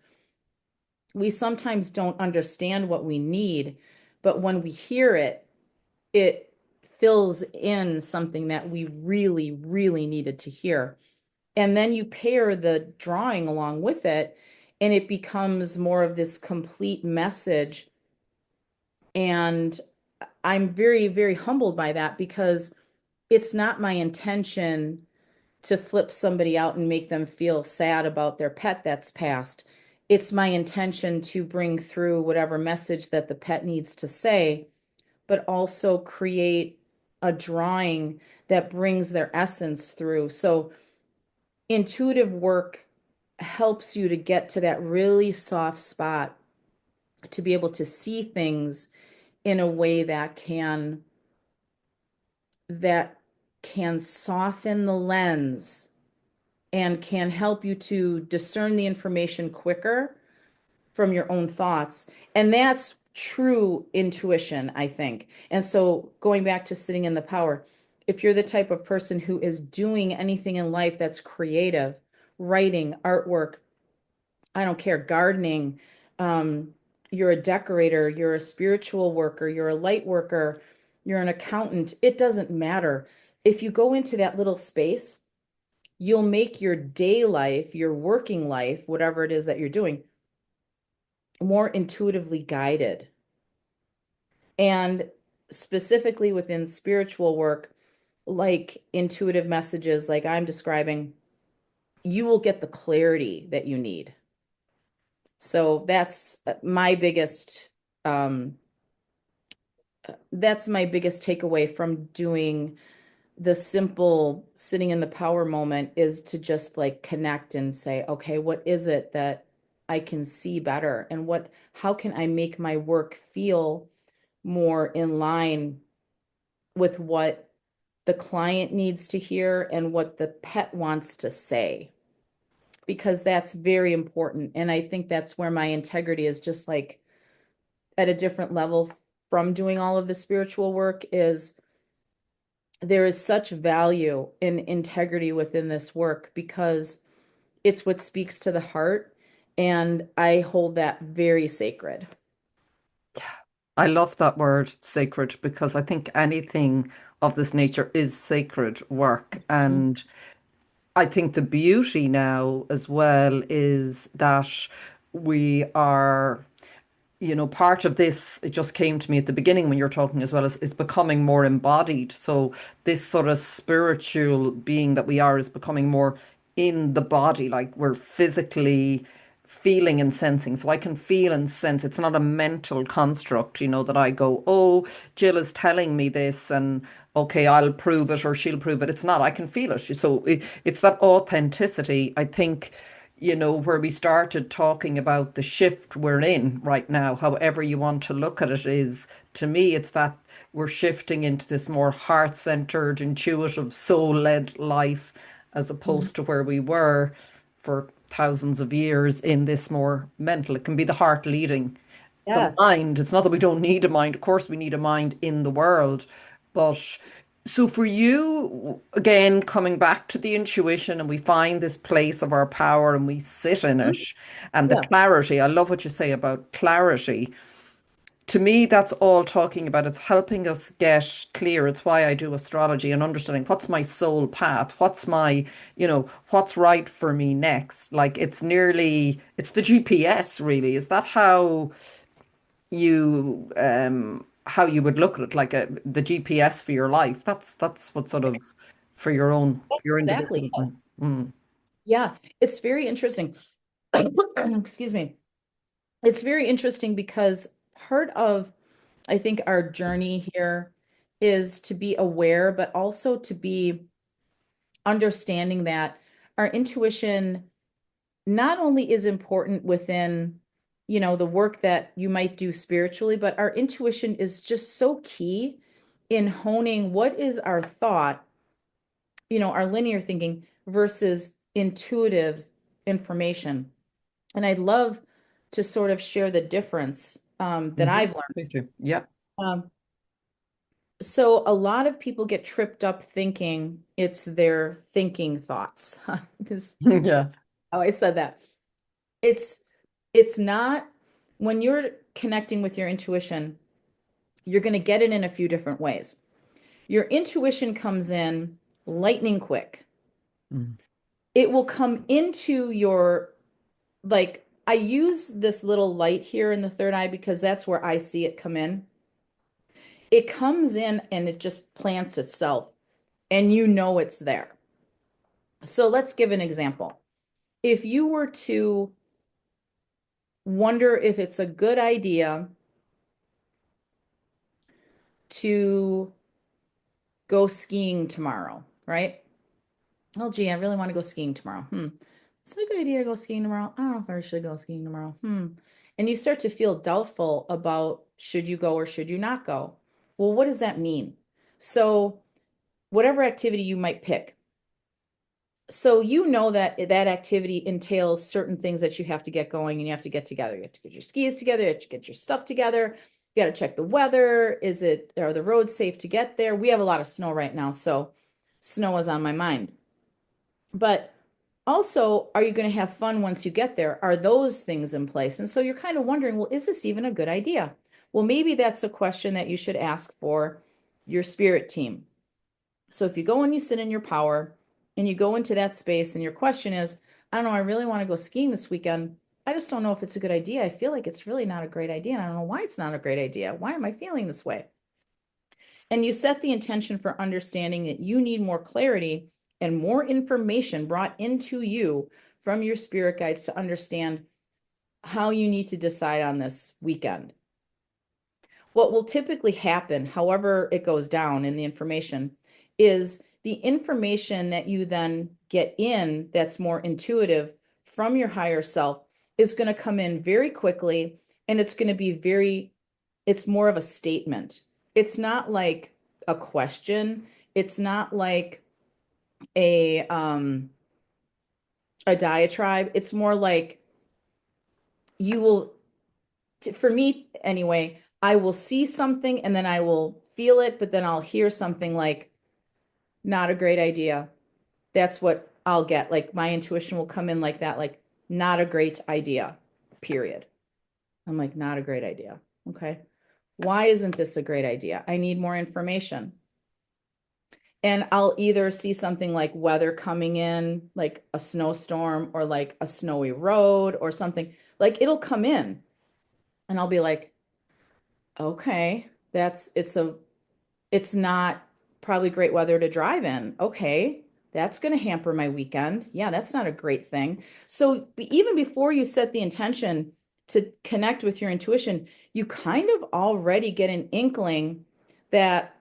we sometimes don't understand what we need, but when we hear it, it fills in something that we really, really needed to hear. And then you pair the drawing along with it, and it becomes more of this complete message. And I'm very, very humbled by that because it's not my intention to flip somebody out and make them feel sad about their pet that's passed. It's my intention to bring through whatever message that the pet needs to say, but also create a drawing that brings their essence through. So intuitive work helps you to get to that really soft spot to be able to see things in a way that can soften the lens and can help you to discern the information quicker from your own thoughts. And that's true intuition, I think. And so going back to sitting in the power, if you're the type of person who is doing anything in life that's creative, writing, artwork, I don't care, gardening, you're a decorator, you're a spiritual worker, you're a light worker, you're an accountant, it doesn't matter. If you go into that little space, you'll make your day life, your working life, whatever it is that you're doing, more intuitively guided. And specifically within spiritual work, like intuitive messages, like I'm describing, you will get the clarity that you need. So um, that's my biggest takeaway from doing the simple sitting in the power moment is to just like connect and say, okay, what is it that I can see better? And how can I make my work feel more in line with what the client needs to hear and what the pet wants to say? Because that's very important. And I think that's where my integrity is just like at a different level from doing all of the spiritual work is there is such value in integrity within this work because it's what speaks to the heart. And I hold that very sacred. I love that word sacred because I think anything of this nature is sacred work. Mhm. And I think the beauty now as well is that we are, part of this, it just came to me at the beginning when you're talking as well, is becoming more embodied. So this sort of spiritual being that we are is becoming more in the body, like we're physically feeling and sensing. So I can feel and sense. It's not a mental construct, that I go, oh, Jill is telling me this and okay, I'll prove it or she'll prove it. It's not. I can feel it. So it's that authenticity, I think, where we started talking about the shift we're in right now, however you want to look at it, is to me, it's that we're shifting into this more heart centered, intuitive, soul led life as Mhm. opposed to where we were for thousands of years in this more mental. It can be the heart leading the Yes. mind. It's not that we don't need a mind. Of course, we need a mind in the world. But so for you, again, coming back to the intuition and we find this place of our power and we sit in it Mhm. and the Yeah. clarity. I love what you say about clarity. To me, that's all talking about. It's helping us get clear. It's why I do astrology and understanding what's my soul path, what's right for me next. Like it's the GPS really. Is that how you would look at it, like the GPS for your life? That's what sort of for for your individual Exactly. thing. Mm. Yeah. It's very interesting. Excuse me. It's very interesting because part of, I think, our journey here is to be aware, but also to be understanding that our intuition not only is important within, the work that you might do spiritually, but our intuition is just so key in honing what is our thought, our linear thinking versus intuitive information. And I'd love to sort of share the difference that Hmm. I've learned. Please do. Yeah. Um, so a lot of people get tripped up thinking it's their thinking thoughts. This is Yeah. how I said that. It's it's not when you're connecting with your intuition, you're going to get it in a few different ways. Your intuition comes in lightning quick. Mm. It will come into your like I use this little light here in the third eye because that's where I see it come in. It comes in and it just plants itself and you know it's there. So let's give an example. If you were to wonder if it's a good idea to go skiing tomorrow, right? Oh, gee, I really want to go skiing tomorrow. Is it a good idea to go skiing tomorrow? I don't know if I should go skiing tomorrow. And you start to feel doubtful about should you go or should you not go? Well, what does that mean? So, whatever activity you might pick. So, you know that that activity entails certain things that you have to get going and you have to get together. You have to get your skis together, you have to get your stuff together. You got to check the weather. Are the roads safe to get there? We have a lot of snow right now, so snow is on my mind. But also, are you going to have fun once you get there? Are those things in place? And so you're kind of wondering, well, is this even a good idea? Well, maybe that's a question that you should ask for your spirit team. So if you go and you sit in your power and you go into that space and your question is, I don't know, I really want to go skiing this weekend. I just don't know if it's a good idea. I feel like it's really not a great idea. And I don't know why it's not a great idea. Why am I feeling this way? and you set the intention for understanding that you need more clarity and more information brought into you from your spirit guides to understand how you need to decide on this weekend. What will typically happen, however it goes down in the information, is the information that you then get in that's more intuitive from your higher self is going to come in very quickly, and it's going to be it's more of a statement. It's not like a question. It's not like a um a diatribe. It's more like you will, for me anyway, I will see something and then I will feel it, but then I'll hear something like, not a great idea. That's what I'll get. Like my intuition will come in like that, like, not a great idea, period. I'm like, not a great idea. Okay. Why isn't this a great idea? I need more information. And I'll either see something like weather coming in, like a snowstorm or like a snowy road or something. Like it'll come in and I'll be like, okay, it's not probably great weather to drive in. Okay, that's going to hamper my weekend. Yeah, that's not a great thing. So even before you set the intention to connect with your intuition, you kind of already get an inkling that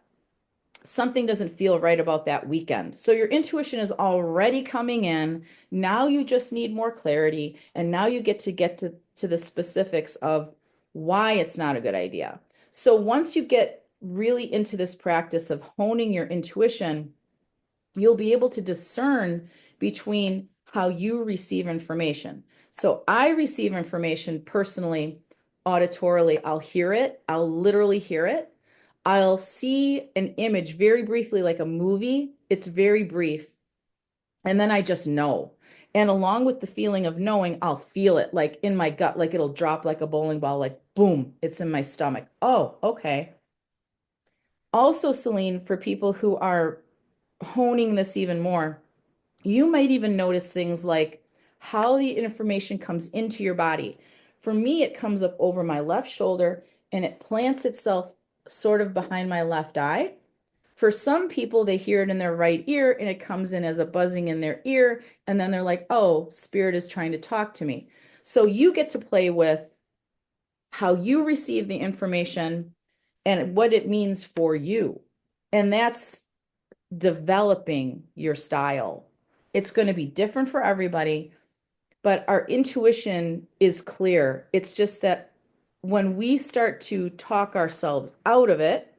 something doesn't feel right about that weekend. So your intuition is already coming in. Now you just need more clarity. And now you get to the specifics of why it's not a good idea. So once you get really into this practice of honing your intuition, you'll be able to discern between how you receive information. So I receive information personally, auditorily. I'll hear it, I'll literally hear it. I'll see an image very briefly, like a movie. It's very brief. And then I just know. And along with the feeling of knowing, I'll feel it like in my gut, like it'll drop like a bowling ball, like boom, it's in my stomach. Oh, okay. Also, Celine, for people who are honing this even more, you might even notice things like how the information comes into your body. For me, it comes up over my left shoulder and it plants itself sort of behind my left eye. For some people, they hear it in their right ear and it comes in as a buzzing in their ear. And then they're like, oh, spirit is trying to talk to me. So you get to play with how you receive the information and what it means for you. And that's developing your style. It's going to be different for everybody, but our intuition is clear. It's just that when we start to talk ourselves out of it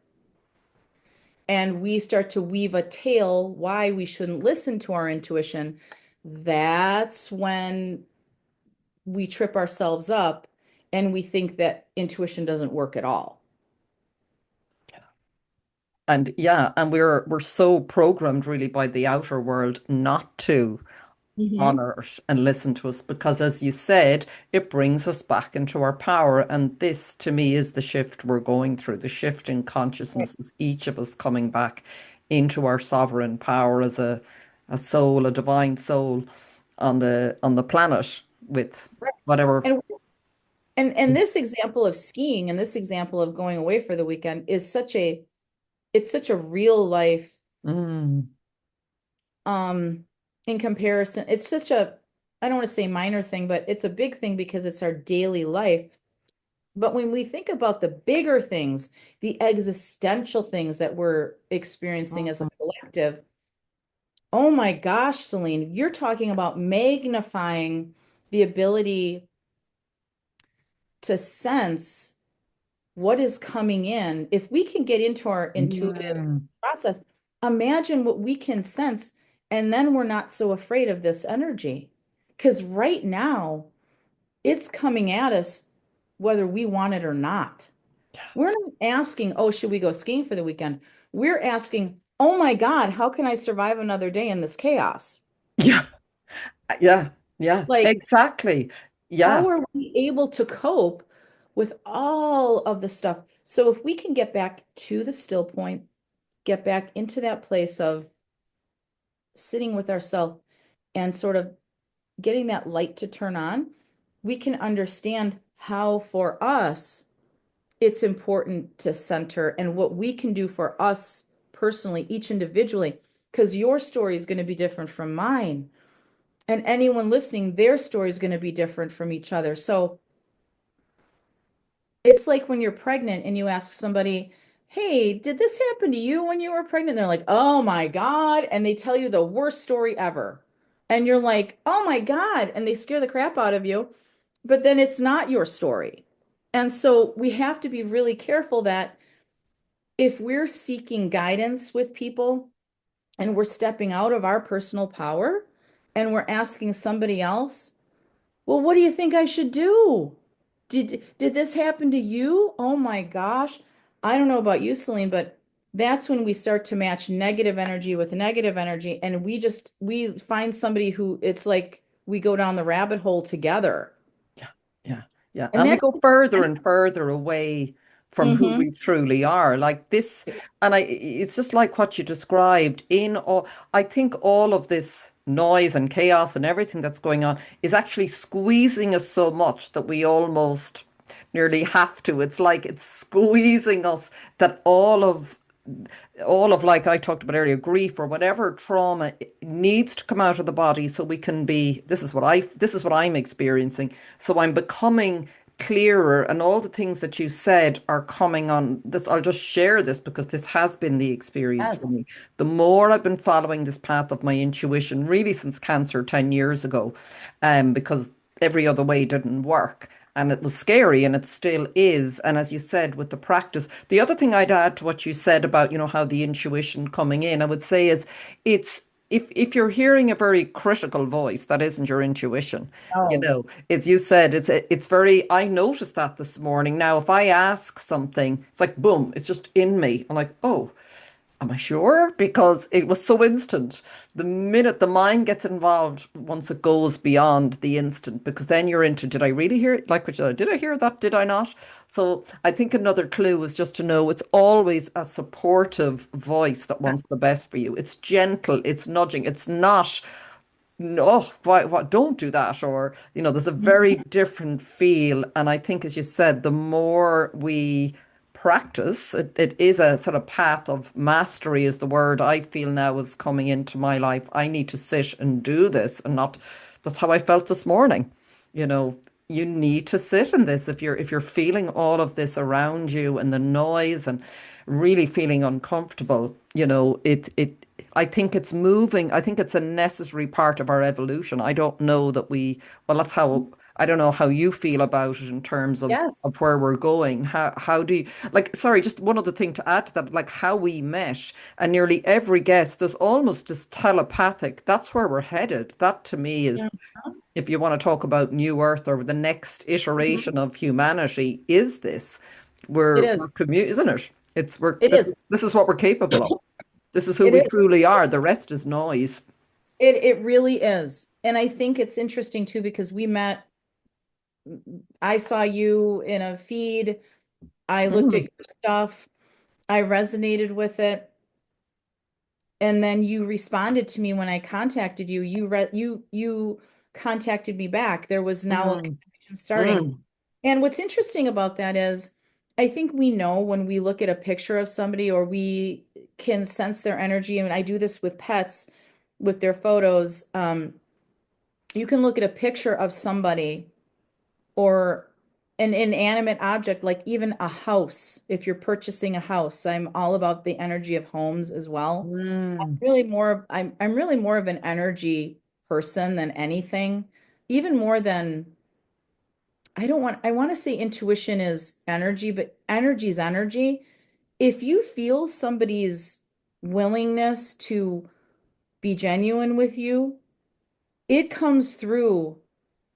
and we start to weave a tale why we shouldn't listen to our intuition, that's when we trip ourselves up and we think that intuition doesn't work at all. And yeah, and we're so programmed really by the outer world not to Mm-hmm. honor it and listen to us because, as you said, it brings us back into our power. And this, to me, is the shift we're going through. The shift in consciousness is each of us coming back into our sovereign power as a soul, a divine soul on the planet with Right. whatever. And and this example of skiing and this example of going away for the weekend is such a real life Mm, um in comparison. It's such a, I don't want to say minor thing, but it's a big thing because it's our daily life. But when we think about the bigger things, the existential things that we're experiencing as a collective, oh my gosh, Celine, you're talking about magnifying the ability to sense what is coming in. If we can get into our intuitive mm, process, imagine what we can sense, and then we're not so afraid of this energy. Because right now, it's coming at us whether we want it or not. We're not asking, oh, should we go skiing for the weekend? We're asking, oh my God, how can I survive another day in this chaos? yeah, yeah, yeah, Like, exactly. Yeah, how are we able to cope with all of the stuff? So if we can get back to the still point, get back into that place of sitting with ourselves and sort of getting that light to turn on, we can understand how for us it's important to center and what we can do for us personally, each individually, because your story is going to be different from mine. And anyone listening, their story is going to be different from each other. So it's like when you're pregnant and you ask somebody, hey, did this happen to you when you were pregnant? They're like, oh my God. And they tell you the worst story ever. And you're like, oh my God. And they scare the crap out of you. But then it's not your story. And so we have to be really careful that if we're seeking guidance with people and we're stepping out of our personal power and we're asking somebody else, well, what do you think I should do? Did this happen to you? Oh my gosh. I don't know about you, Celine, but that's when we start to match negative energy with negative energy and we find somebody who it's like we go down the rabbit hole together. Yeah, yeah, yeah. And And we that's go further and further away from who mm-hmm. we truly are. Like this, and it's just like what you described in all, I think all of this noise and chaos and everything that's going on is actually squeezing us so much that we almost nearly have to. It's like it's squeezing us that all of like I talked about earlier, grief or whatever trauma needs to come out of the body so we can be, this is what I'm experiencing. So I'm becoming clearer and all the things that you said are coming on this. I'll just share this because this has been the experience for Yes. me. The more I've been following this path of my intuition, really since cancer 10 years ago, because every other way didn't work. And it was scary and it still is. And as you said, with the practice, the other thing I'd add to what you said about, how the intuition coming in, I would say is it's if you're hearing a very critical voice, that isn't your intuition. Oh, It's you said it's very, I noticed that this morning. Now, if I ask something, it's like boom, it's just in me. I'm like, oh, am I sure? Because it was so instant. The minute the mind gets involved, once it goes beyond the instant, because then you're into, did I really hear it? Like, did I hear that? Did I not? So I think another clue is just to know it's always a supportive voice that wants the best for you. It's gentle, it's nudging, it's not, no, why, what, don't do that. Or, there's a very different feel. And I think, as you said, the more we practice, it is a sort of path of mastery, is the word I feel now is coming into my life. I need to sit and do this and not, that's how I felt this morning. You know, you need to sit in this if you're feeling all of this around you and the noise and really feeling uncomfortable, I think it's moving. I think it's a necessary part of our evolution. I don't know that well, that's how, I don't know how you feel about it in terms of, yes. where we're going. How do you, like, sorry, just one other thing to add to that, like how we mesh and nearly every guest, there's almost this telepathic, that's where we're headed. That to me is, if you want to talk about New Earth or the next Mhm. iteration of humanity, is this, It we're is. isn't it? It's we're It is. this is what we're capable of. This is who It we is. truly are. The rest is noise. It really is. And I think it's interesting too because we met, I saw you in a feed, I looked at Mm, your stuff, I resonated with it, and then you responded to me when I contacted you. You contacted me back. There was now a mm, connection starting. mm, And what's interesting about that is I think we know when we look at a picture of somebody or we can sense their energy. And I do this with pets with their photos. You can look at a picture of somebody or an inanimate object, like even a house. If you're purchasing a house, I'm all about the energy of homes as well. mm, I'm really more of an energy person than anything, even more than I want to say intuition is energy, but energy is energy. If you feel somebody's willingness to be genuine with you, it comes through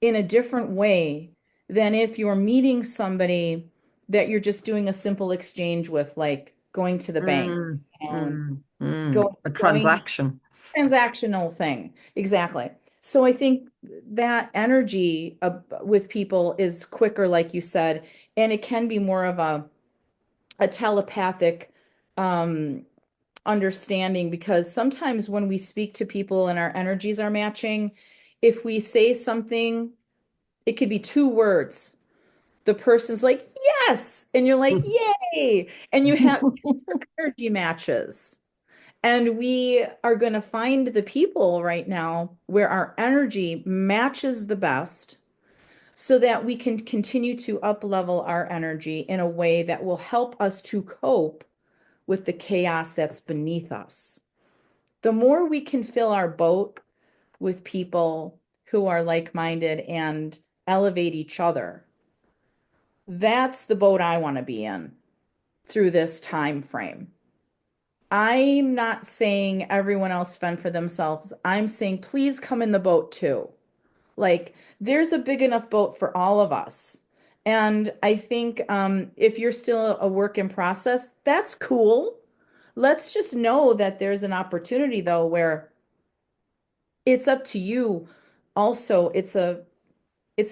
in a different way than if you're meeting somebody that you're just doing a simple exchange with, like going to the bank, mm, and A going transaction. transactional thing. Exactly. So I think that energy with people is quicker, like you said, and it can be more of a telepathic um, understanding because sometimes when we speak to people and our energies are matching, if we say something, it could be two words, the person's like, yes. And you're like, yay. And you have energy matches. And we are going to find the people right now where our energy matches the best so that we can continue to up level our energy in a way that will help us to cope with the chaos that's beneath us. The more we can fill our boat with people who are like-minded and elevate each other, that's the boat I want to be in through this time frame. I'm not saying everyone else fend for themselves. I'm saying please come in the boat too. Like there's a big enough boat for all of us. And I think if you're still a work in process, that's cool. Let's just know that there's an opportunity though where it's up to you. Also, it's a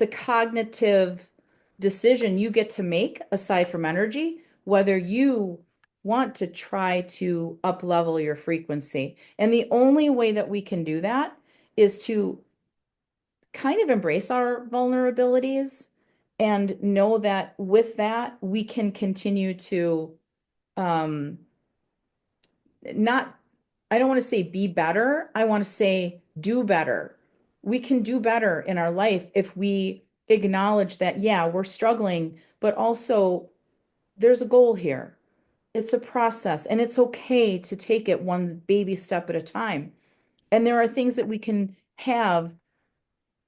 cognitive decision you get to make aside from energy, whether you want to try to up level your frequency. And the only way that we can do that is to kind of embrace our vulnerabilities and know that with that we can continue to um not I don't want to say be better. I want to say do better. We can do better in our life if we acknowledge that, yeah, we're struggling, but also there's a goal here. It's a process, and it's okay to take it one baby step at a time. And there are things that we can have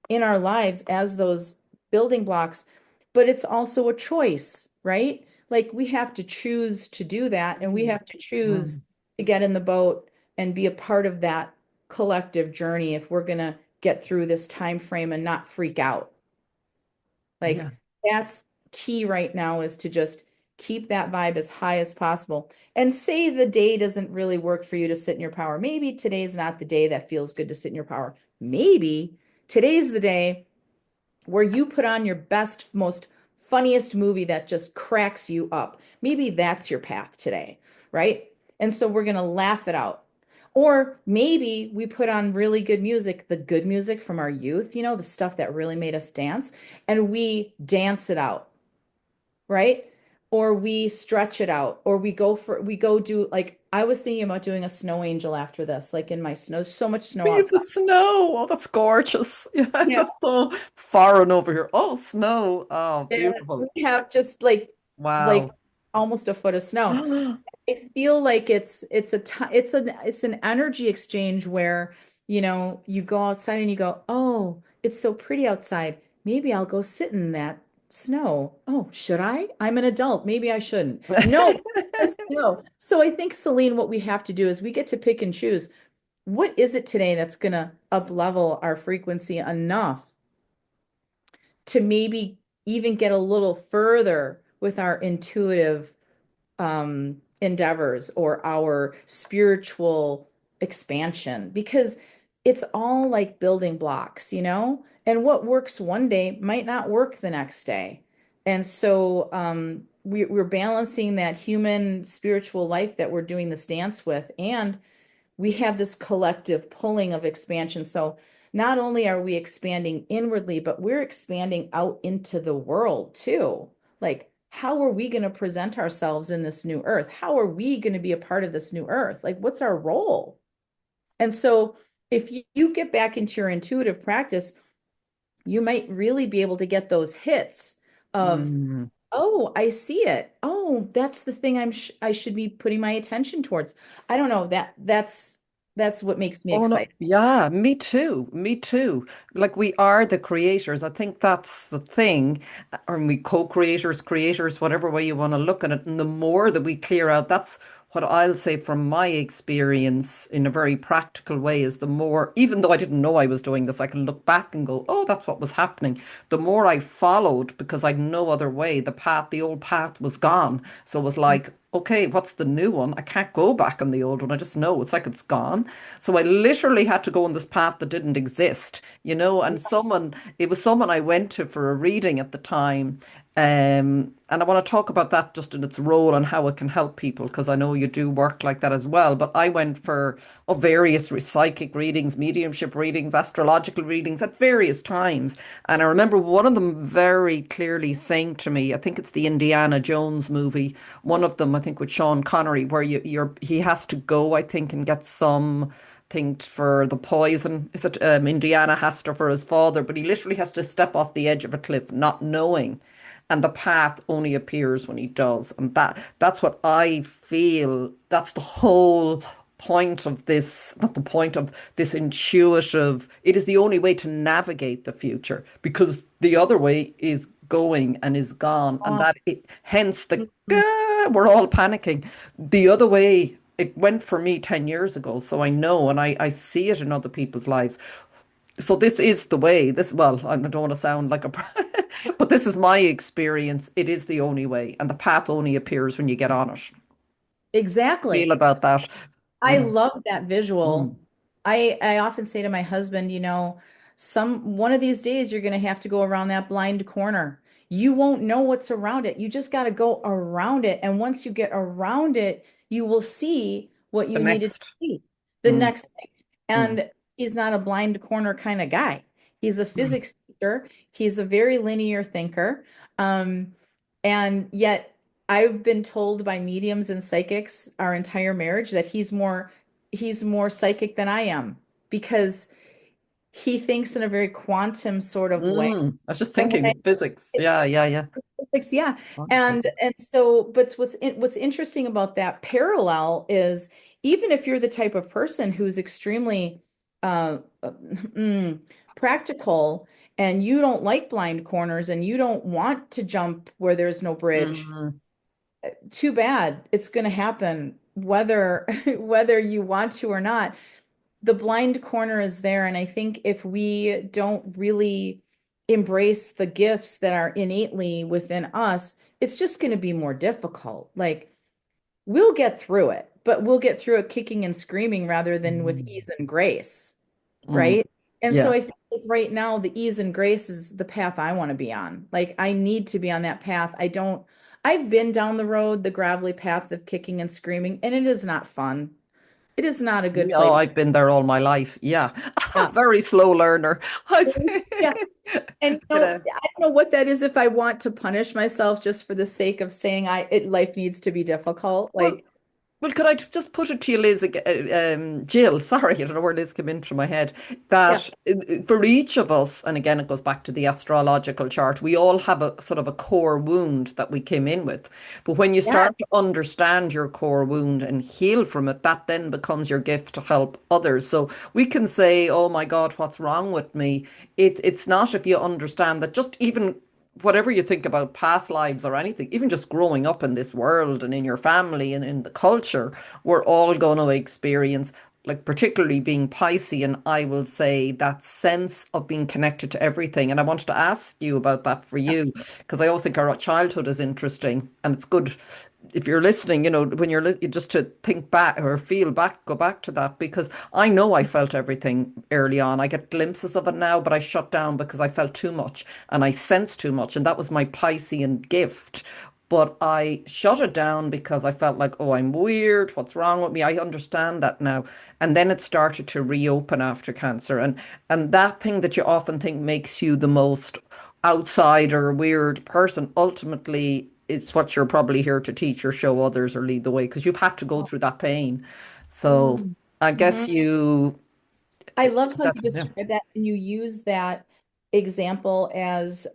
in our lives as those building blocks, but it's also a choice, right? Like we have to choose to do that, and we have to choose Mm. to get in the boat and be a part of that collective journey if we're going to get through this time frame and not freak out. Yeah. Like that's key right now is to just keep that vibe as high as possible. And say the day doesn't really work for you to sit in your power. Maybe today's not the day that feels good to sit in your power. Maybe today's the day where you put on your best, most funniest movie that just cracks you up. Maybe that's your path today, right? And so we're going to laugh it out. Or maybe we put on really good music, the good music from our youth, the stuff that really made us dance, and we dance it out, right? Or we stretch it out, or we go do like I was thinking about doing a snow angel after this, like in my snow, so much snow Be the outside. snow. Oh, that's gorgeous. Yeah, Yeah. that's so foreign over here. Oh, snow. Oh, And beautiful. we have just like Wow. almost a foot of snow. I feel like it's an energy exchange where, you go outside and you go, "Oh, it's so pretty outside. Maybe I'll go sit in that snow. Oh, should I? I'm an adult. Maybe I shouldn't." No, just no. So I think, Celine, what we have to do is we get to pick and choose. What is it today that's gonna up level our frequency enough to maybe even get a little further with our intuitive endeavors or our spiritual expansion, because it's all like building blocks, and what works one day might not work the next day. And so we're balancing that human spiritual life that we're doing this dance with, and we have this collective pulling of expansion. So not only are we expanding inwardly, but we're expanding out into the world too. Like, how are we going to present ourselves in this new earth? How are we going to be a part of this new earth? Like, what's our role? And so, if you get back into your intuitive practice, you might really be able to get those hits of, Mm. oh, I see it. Oh, that's the thing I should be putting my attention towards. I don't know, that's what makes me Oh no, excited. yeah, me too. Me too. Like we are the creators. I think that's the thing. Or we co-creators, creators, whatever way you want to look at it. And the more that we clear out, that's what I'll say from my experience in a very practical way is the more, even though I didn't know I was doing this, I can look back and go, oh, that's what was happening. The more I followed, because I'd no other way, the old path was gone. So it was like, okay, what's the new one? I can't go back on the old one. I just know it's like it's gone. So I literally had to go on this path that didn't exist, and it was someone I went to for a reading at the time. And I want to talk about that just in its role and how it can help people, because I know you do work like that as well. But I went for various psychic readings, mediumship readings, astrological readings at various times. And I remember one of them very clearly saying to me, I think it's the Indiana Jones movie, one of them, I think with Sean Connery, where he has to go, I think, and get some think for the poison. Is it Indiana has to for his father, but he literally has to step off the edge of a cliff, not knowing, and the path only appears when he does. And that's what I feel. That's the whole point of this, not the point of this intuitive. It is the only way to navigate the future, because the other way is going and is gone, and hence the Mhm. we're all panicking. The other way, it went for me 10 years ago, so I know, and I see it in other people's lives. So this is the way. Well, I don't want to sound like a, but this is my experience. It is the only way, and the path only appears when you get on it. Feel Exactly. about that. I Mm, love that visual. mm, I often say to my husband, some one of these days you're going to have to go around that blind corner. You won't know what's around it. You just got to go around it. And once you get around it, you will see what the you needed to next. see. The Mm, next thing. mm, And he's not a blind corner kind of guy. He's a mm, physics teacher. He's a very linear thinker. Um, and yet I've been told by mediums and psychics our entire marriage that he's more psychic than I am because he thinks in a very quantum sort of way. mm. I was just And when I thinking physics. Yeah, yeah, yeah. physics, yeah. Quantum And physics. and so, but what's interesting about that parallel is even if you're the type of person who's extremely mm, practical and you don't like blind corners and you don't want to jump where there's no bridge, Mm, too bad. It's going to happen whether whether you want to or not. The blind corner is there, and I think if we don't really embrace the gifts that are innately within us, it's just going to be more difficult. Like we'll get through it, but we'll get through it kicking and screaming rather than with mm, ease and grace, mm. right? And so Yeah. I feel like right now the ease and grace is the path I want to be on. Like I need to be on that path. I've been down the road, the gravelly path of kicking and screaming, and it is not fun. It is not a good Yeah, oh, place. I've been there all my life. Yeah. Yeah. Very slow learner. Yeah. And Bit of, I don't know what that is if I want to punish myself just for the sake of saying life needs to be difficult. well, Like, could I just put it to you, Liz, Jill, sorry, I don't know where Liz came into my head, yeah, that for each of us, and again, it goes back to the astrological chart, we all have a sort of a core wound that we came in with. But when you yeah. start to understand your core wound and heal from it, that then becomes your gift to help others. So we can say, oh my God, what's wrong with me? It's not, if you understand that, just even whatever you think about past lives or anything, even just growing up in this world and in your family and in the culture, we're all going to experience, like particularly being Piscean, I will say that sense of being connected to everything. And I wanted to ask you about that for you, because I always think our childhood is interesting, and it's good if you're listening, when you're just to think back or feel back, go back to that, because I know I felt everything early on. I get glimpses of it now, but I shut down because I felt too much and I sensed too much. And that was my Piscean gift. But I shut it down because I felt like, oh, I'm weird. What's wrong with me? I understand that now. And then it started to reopen after cancer. And that thing that you often think makes you the most outsider, weird person, ultimately it's what you're probably here to teach or show others or lead the way, because you've had to go through that pain. So I Mm-hmm. guess you, I love how that, you yeah. describe that and you use that example as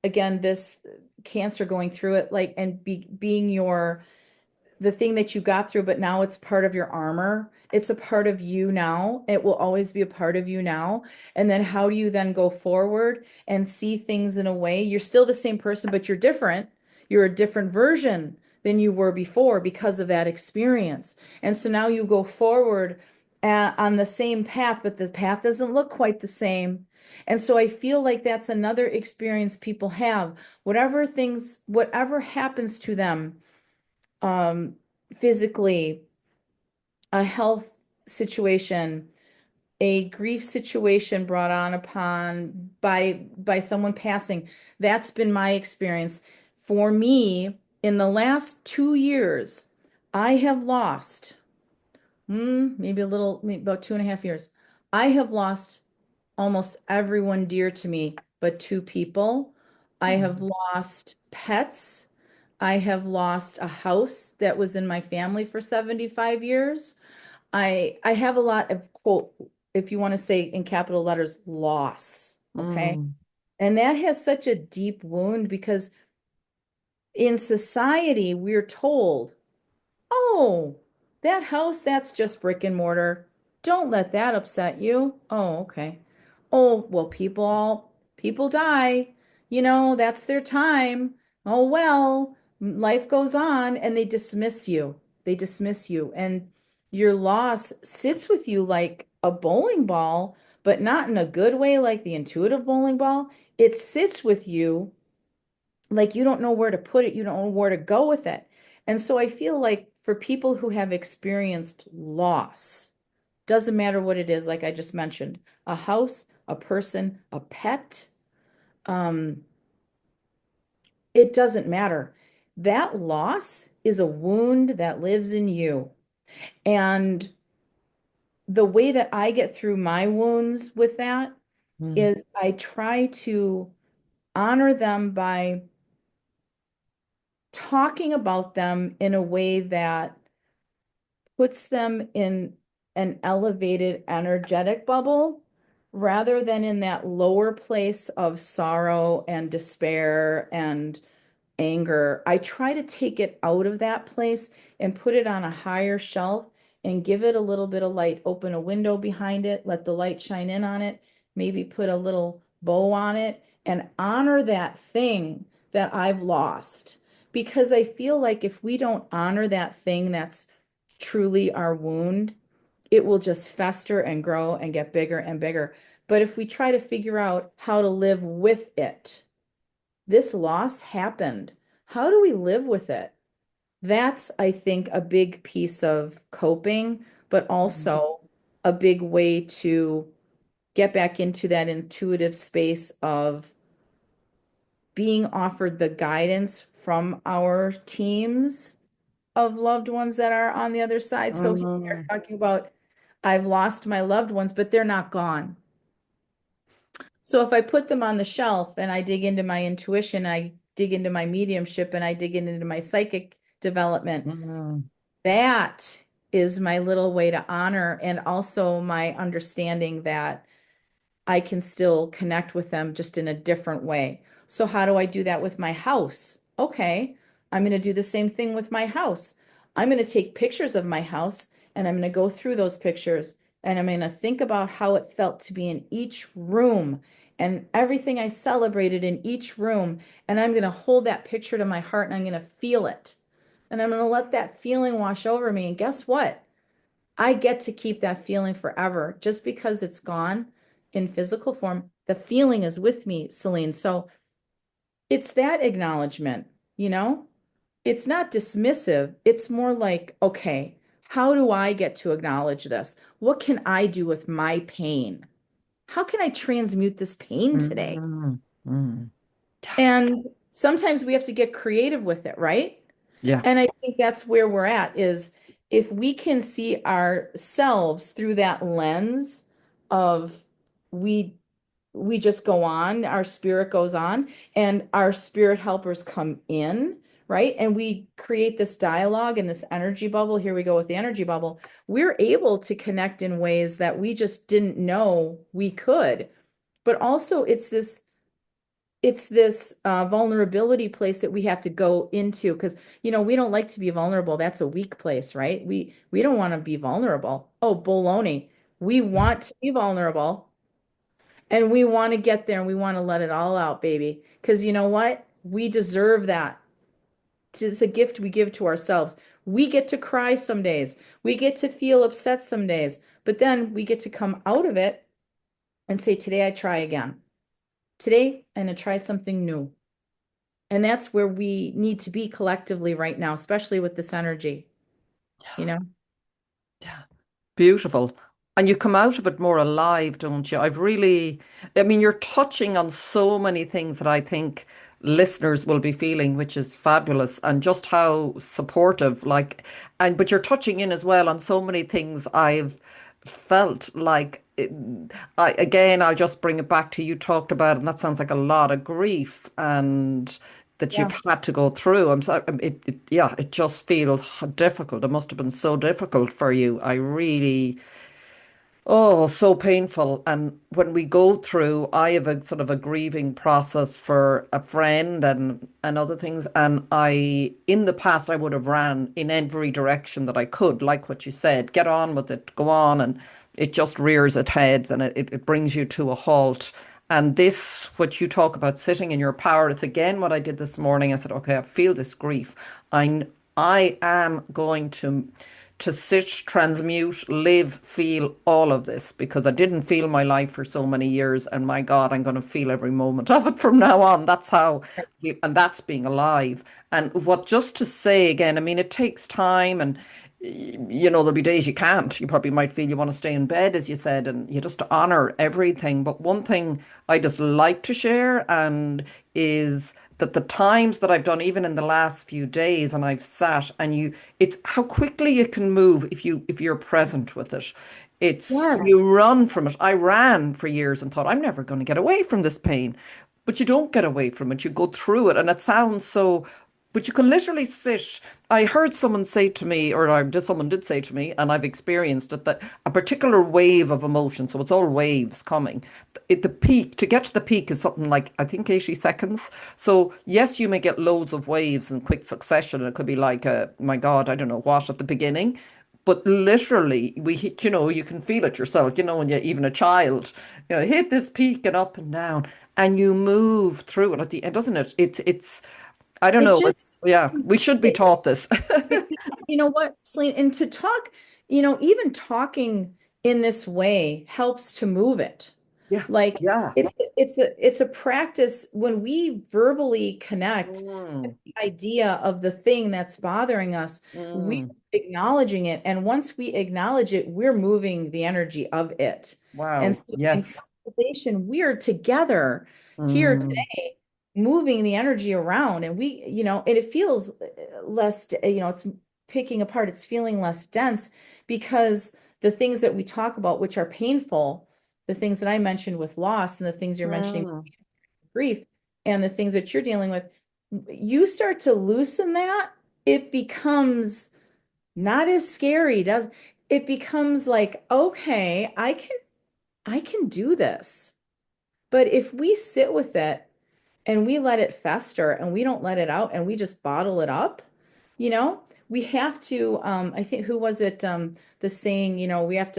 again this cancer going through it like and being the thing that you got through, but now it's part of your armor. It's a part of you now. It will always be a part of you now. And then how do you then go forward and see things in a way? You're still the same person, but you're different. You're a different version than you were before because of that experience. And so now you go forward on the same path, but the path doesn't look quite the same. And so I feel like that's another experience people have. Whatever happens to them, um, physically, a health situation, a grief situation brought on upon by someone passing. That's been my experience. For me, in the last 2 years, I have lost, maybe a little, maybe about 2.5 years. I have lost almost everyone dear to me, but two people. I have Mm. lost pets. I have lost a house that was in my family for 75 years. I have a lot of quote, if you want to say in capital letters, loss. Okay. Mm. And that has such a deep wound because in society, we're told, oh, that house, that's just brick and mortar. Don't let that upset you. Oh, okay. Oh, well, people die. That's their time. Oh, well, life goes on and they dismiss you. They dismiss you and your loss sits with you like a bowling ball, but not in a good way like the intuitive bowling ball. It sits with you like you don't know where to put it, you don't know where to go with it. And so I feel like for people who have experienced loss, doesn't matter what it is, like I just mentioned, a house, a person, a pet, um, it doesn't matter. That loss is a wound that lives in you. And the way that I get through my wounds with that Mm. is I try to honor them by talking about them in a way that puts them in an elevated energetic bubble rather than in that lower place of sorrow and despair and anger. I try to take it out of that place and put it on a higher shelf and give it a little bit of light. Open a window behind it, let the light shine in on it, maybe put a little bow on it, and honor that thing that I've lost. Because I feel like if we don't honor that thing that's truly our wound, it will just fester and grow and get bigger and bigger. But if we try to figure out how to live with it, this loss happened. How do we live with it? That's, I think, a big piece of coping, but Mm. also a big way to get back into that intuitive space of being offered the guidance from our teams of loved ones that are on the other side. So here we are Mm. talking about, I've lost my loved ones, but they're not gone. So if I put them on the shelf and I dig into my intuition, I dig into my mediumship and I dig into my psychic development, Mm. that is my little way to honor and also my understanding that I can still connect with them just in a different way. So, how do I do that with my house? Okay, I'm going to do the same thing with my house. I'm going to take pictures of my house and I'm going to go through those pictures and I'm going to think about how it felt to be in each room and everything I celebrated in each room. And I'm going to hold that picture to my heart and I'm going to feel it. And I'm going to let that feeling wash over me. And guess what? I get to keep that feeling forever. Just because it's gone in physical form, the feeling is with me, Celine. So it's that acknowledgement, you know? It's not dismissive. It's more like, okay, how do I get to acknowledge this? What can I do with my pain? How can I transmute this pain today? Mm. Mm. And sometimes we have to get creative with it, right? Yeah. And I think that's where we're at is if we can see ourselves through that lens of we we just go on, our spirit goes on, and our spirit helpers come in, right? And we create this dialogue and this energy bubble. Here we go with the energy bubble. We're able to connect in ways that we just didn't know we could. But also it's this vulnerability place that we have to go into because we don't like to be vulnerable. That's a weak place, right? We don't want to be vulnerable. Oh, baloney. We want to be vulnerable and we want to get there and we want to let it all out, baby. Because you know what? We deserve that. It's a gift we give to ourselves. We get to cry some days. We get to feel upset some days, but then we get to come out of it and say, today I try again. Today I'm going to try something new. And that's where we need to be collectively right now, especially with this energy, you know? Yeah. Beautiful. And you come out of it more alive, don't you? I mean, you're touching on so many things that I think listeners will be feeling, which is fabulous, and just how supportive, but you're touching in as well on so many things I've felt I'll just bring it back to you talked about, and that sounds like a lot of grief and that Yeah. you've had to go through. I'm sorry, yeah, it just feels difficult. It must have been so difficult for you. I really. Oh, so painful. And when we go through, I have a sort of a grieving process for a friend and other things. And in the past, I would have ran in every direction that I could, like what you said, get on with it, go on. And it just rears its heads and it brings you to a halt. And this, what you talk about sitting in your power, it's again what I did this morning. I said, okay, I feel this grief. I, I am going to sit, transmute, live, feel all of this because I didn't feel my life for so many years. And my God, I'm going to feel every moment of it from now on. And that's being alive. And what just to say again, I mean, it takes time and there'll be days you can't. You probably might feel you want to stay in bed, as you said, and you just honor everything. But one thing I just like to share and is that the times that I've done, even in the last few days, and I've sat and it's how quickly you can move if you're present with it. Yes. You run from it. I ran for years and thought, I'm never going to get away from this pain. But you don't get away from it. You go through it. And it sounds so, but you can literally sit. I heard someone say to me, someone did say to me, and I've experienced it, that a particular wave of emotion, so it's all waves coming. The peak, to get to the peak is something like, I think, 80 seconds. So, yes, you may get loads of waves in quick succession. It could be like, my God, I don't know what at the beginning. But literally, we hit, you can feel it yourself, when you're even a child, hit this peak and up and down, and you move through it at the end, doesn't it? I don't It know. just, Yeah, we should be it, taught this. it, you know what, Celine, and to talk, even talking in this way helps to move it. Yeah, Like yeah. it's a practice when we verbally connect with Mm, the idea of the thing that's bothering us, we mm. acknowledging it. And once we acknowledge it, we're moving the energy of it. And Wow. so in Yes. conversation, we're together here Mm, today, moving the energy around. And and it feels less, it's picking apart, it's feeling less dense because the things that we talk about, which are painful, the things that I mentioned with loss and the things you're mentioning mm, with grief and the things that you're dealing with, you start to loosen that, it becomes not as scary, does it becomes like, okay, I can do this. But if we sit with it and we let it fester and we don't let it out and we just bottle it up, we have to, I think, who was it, the saying, we have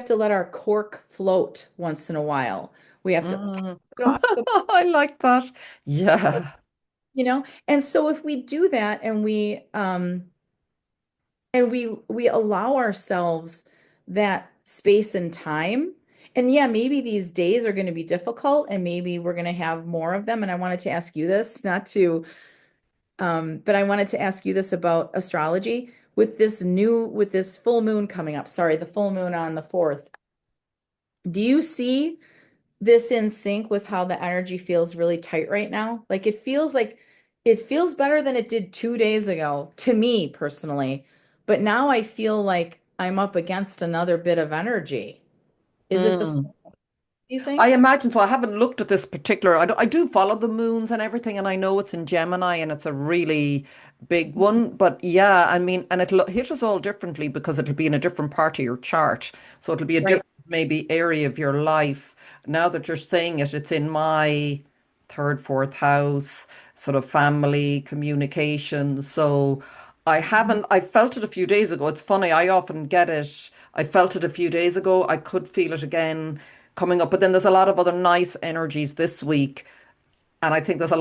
to let our cork float once in a while. We have to mm. put it off the, I like that. Yeah. and so if we do that and we allow ourselves that space and time, and yeah, maybe these days are going to be difficult and maybe we're going to have more of them. And I wanted to ask you this, not to but I wanted to ask you this about astrology with this full moon coming up. Sorry, the full moon on the 4th. Do you see this in sync with how the energy feels really tight right now? Like it feels better than it did 2 days ago to me personally. But now I feel like I'm up against another bit of energy. Is it Mm. do you I think? imagine so. I haven't looked at this particular. I do follow the moons and everything, and I know it's in Gemini and it's a really big one. But yeah, I mean, and it'll hit us all differently because it'll be in a different part of your chart. So it'll be a Right. different maybe area of your life. Now that you're saying it, it's in my third, fourth house, sort of family communication. So I felt it a few days ago. It's funny, I often get it. I felt it a few days ago. I could feel it again coming up. But then there's a lot of other nice energies this week. And I think there's a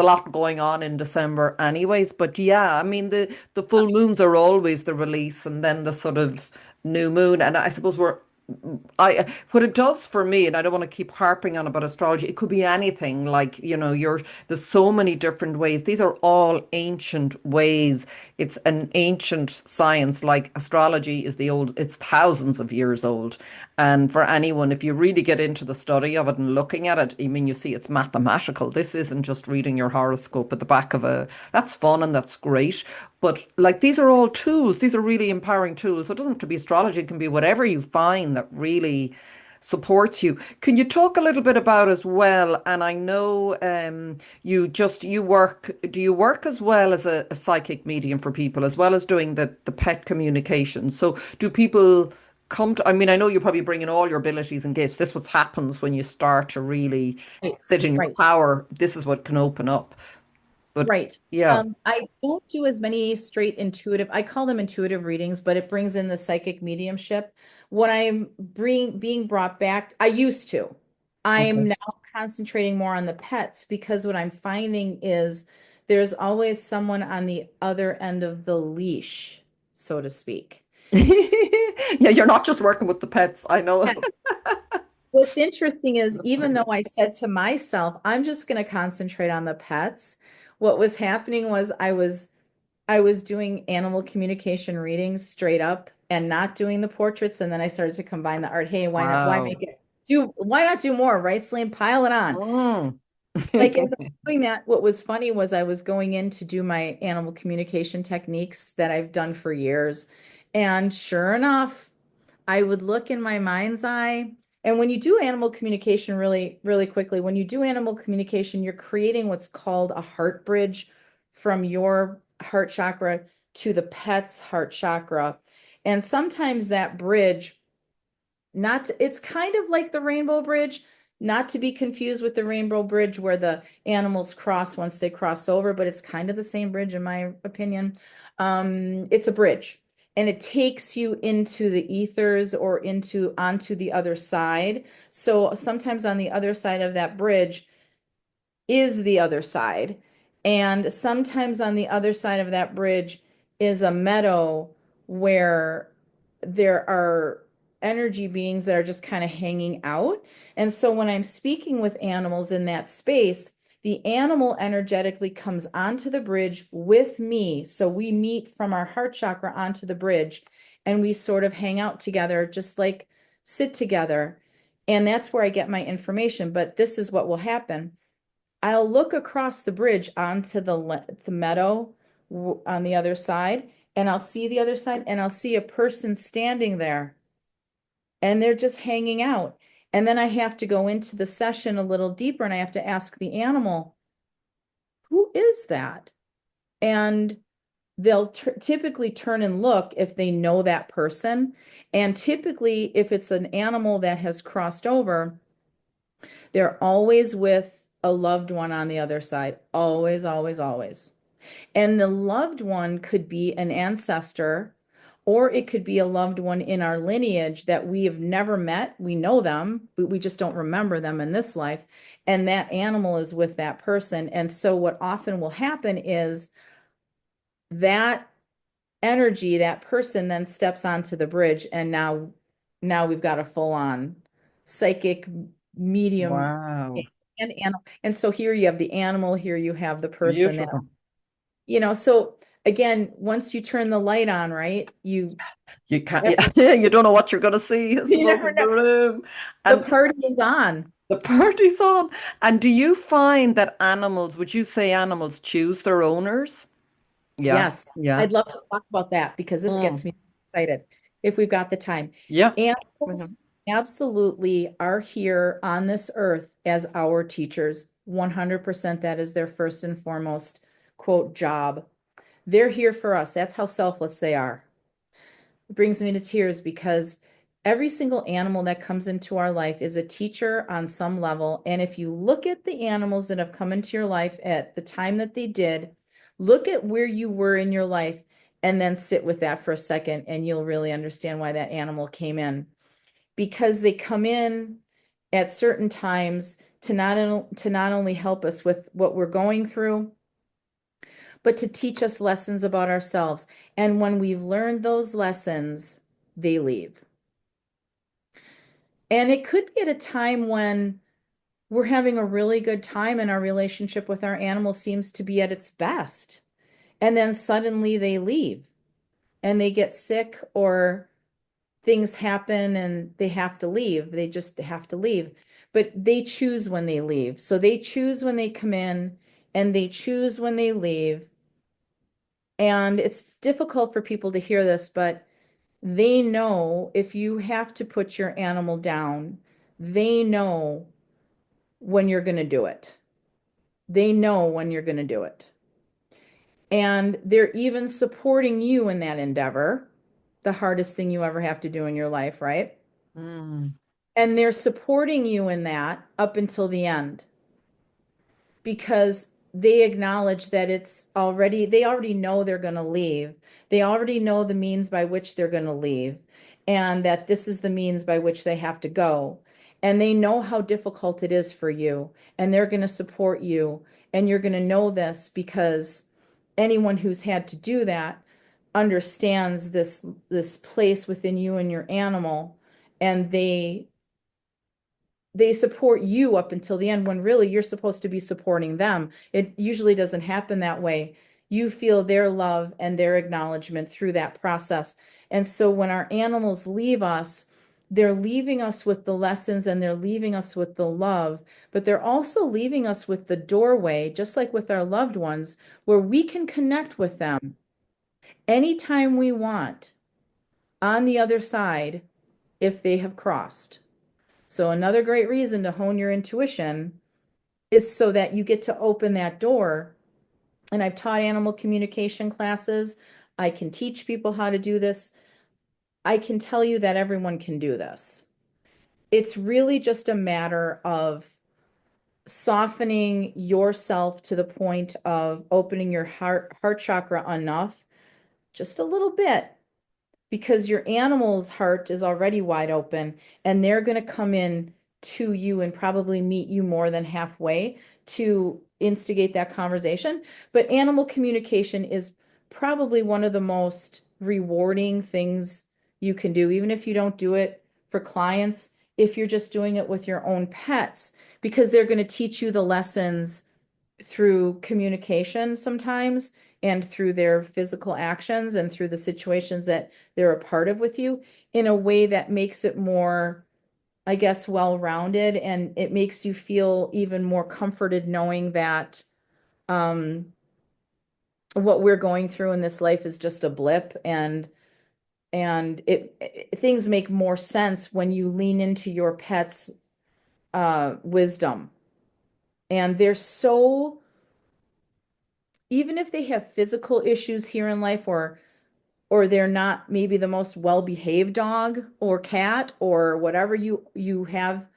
lot going on in December anyways. But yeah, I mean the full moons are always the release and then the sort of new moon. And I suppose what it does for me, and I don't want to keep harping on about astrology, it could be anything. Like, there's so many different ways. These are all ancient ways. It's an ancient science. Like astrology is it's thousands of years old. And for anyone, if you really get into the study of it and looking at it, I mean, you see it's mathematical. This isn't just reading your horoscope at the back of that's fun and that's great. But like these are all tools. These are really empowering tools. So it doesn't have to be astrology. It can be whatever you find that really supports you. Can you talk a little bit about as well? And I know you work, do you work as well as a psychic medium for people, as well as doing the pet communication? So do people come to, I mean, I know you probably bring in all your abilities and gifts. This is what happens when you start to really Right, sit in your right. power. This is what can open up. But Right. yeah. I don't do as many straight intuitive, I call them intuitive readings, but it brings in the psychic mediumship. When being brought back, I used to. I'm Okay. now concentrating more on the pets because what I'm finding is there's always someone on the other end of the leash, so to speak. So Yeah, you're not just working with the pets. I know. what's interesting is even though I said to myself, I'm just going to concentrate on the pets, what was happening was I was doing animal communication readings straight up and not doing the portraits. And then I started to combine the art. Hey, why Wow. make it why not do more, right, Celine? Pile it on. Mm. Like as I was doing that, what was funny was I was going in to do my animal communication techniques that I've done for years. And sure enough, I would look in my mind's eye. And when you do animal communication really, really quickly, when you do animal communication, you're creating what's called a heart bridge from your heart chakra to the pet's heart chakra. And sometimes that bridge, it's kind of like the rainbow bridge, not to be confused with the rainbow bridge where the animals cross once they cross over, but it's kind of the same bridge in my opinion. It's a bridge and it takes you into the ethers or into onto the other side. So sometimes on the other side of that bridge is the other side. And sometimes on the other side of that bridge is a meadow where there are energy beings that are just kind of hanging out. And so when I'm speaking with animals in that space, the animal energetically comes onto the bridge with me. So we meet from our heart chakra onto the bridge and we sort of hang out together, just like sit together. And that's where I get my information. But this is what will happen. I'll look across the bridge onto the meadow on the other side, and I'll see the other side, and I'll see a person standing there, and they're just hanging out. And then I have to go into the session a little deeper, and I have to ask the animal, who is that? And they'll typically turn and look if they know that person. And typically, if it's an animal that has crossed over, they're always with a loved one on the other side. Always, always, always. And the loved one could be an ancestor, or it could be a loved one in our lineage that we have never met. We know them, but we just don't remember them in this life. And that animal is with that person. And so, what often will happen is that energy, that person then steps onto the bridge, and now we've got a full-on psychic medium Wow. and animal. And so here you have the animal, here you have the person that, Beautiful. so again, once you turn the light on, right? You can't, Never, yeah, you don't know what you're going to see, I you suppose, never in know. the room. The And party is on. the party's on. And do you find that animals, would you say animals choose their owners? Yeah. Yes, Yeah. I'd love to talk about that because this gets Mm. me excited if we've got the time. Yeah. Animals absolutely are here on this earth as our teachers. 100% that is their first and foremost, quote, job. They're here for us. That's how selfless they are. It brings me to tears because every single animal that comes into our life is a teacher on some level. And if you look at the animals that have come into your life at the time that they did, look at where you were in your life and then sit with that for a second, and you'll really understand why that animal came in. Because they come in at certain times to not only help us with what we're going through, but to teach us lessons about ourselves. And when we've learned those lessons, they leave. And it could be at a time when we're having a really good time and our relationship with our animal seems to be at its best. And then suddenly they leave and they get sick or things happen and they have to leave. They just have to leave. But they choose when they leave. So they choose when they come in and they choose when they leave. And it's difficult for people to hear this, but they know if you have to put your animal down, they know when you're going to do it. They know when you're going to do it. And they're even supporting you in that endeavor, the hardest thing you ever have to do in your life, right? Mm. And they're supporting you in that up until the end because they acknowledge that they already know they're going to leave. They already know the means by which they're going to leave and that this is the means by which they have to go. And they know how difficult it is for you and they're going to support you. And you're going to know this because anyone who's had to do that understands this place within you and your animal and they support you up until the end when really you're supposed to be supporting them. It usually doesn't happen that way. You feel their love and their acknowledgement through that process. And so when our animals leave us, they're leaving us with the lessons and they're leaving us with the love, but they're also leaving us with the doorway, just like with our loved ones, where we can connect with them anytime we want on the other side if they have crossed. So another great reason to hone your intuition is so that you get to open that door. And I've taught animal communication classes. I can teach people how to do this. I can tell you that everyone can do this. It's really just a matter of softening yourself to the point of opening your heart chakra enough, just a little bit, because your animal's heart is already wide open and they're going to come in to you and probably meet you more than halfway to instigate that conversation. But animal communication is probably one of the most rewarding things you can do, even if you don't do it for clients, if you're just doing it with your own pets, because they're going to teach you the lessons through communication sometimes and through their physical actions and through the situations that they're a part of with you in a way that makes it more, I guess, well-rounded and it makes you feel even more comforted knowing that um, what we're going through in this life is just a blip and things make more sense when you lean into your pet's wisdom. And they're so even if they have physical issues here in life or they're not maybe the most well-behaved dog or cat or whatever you have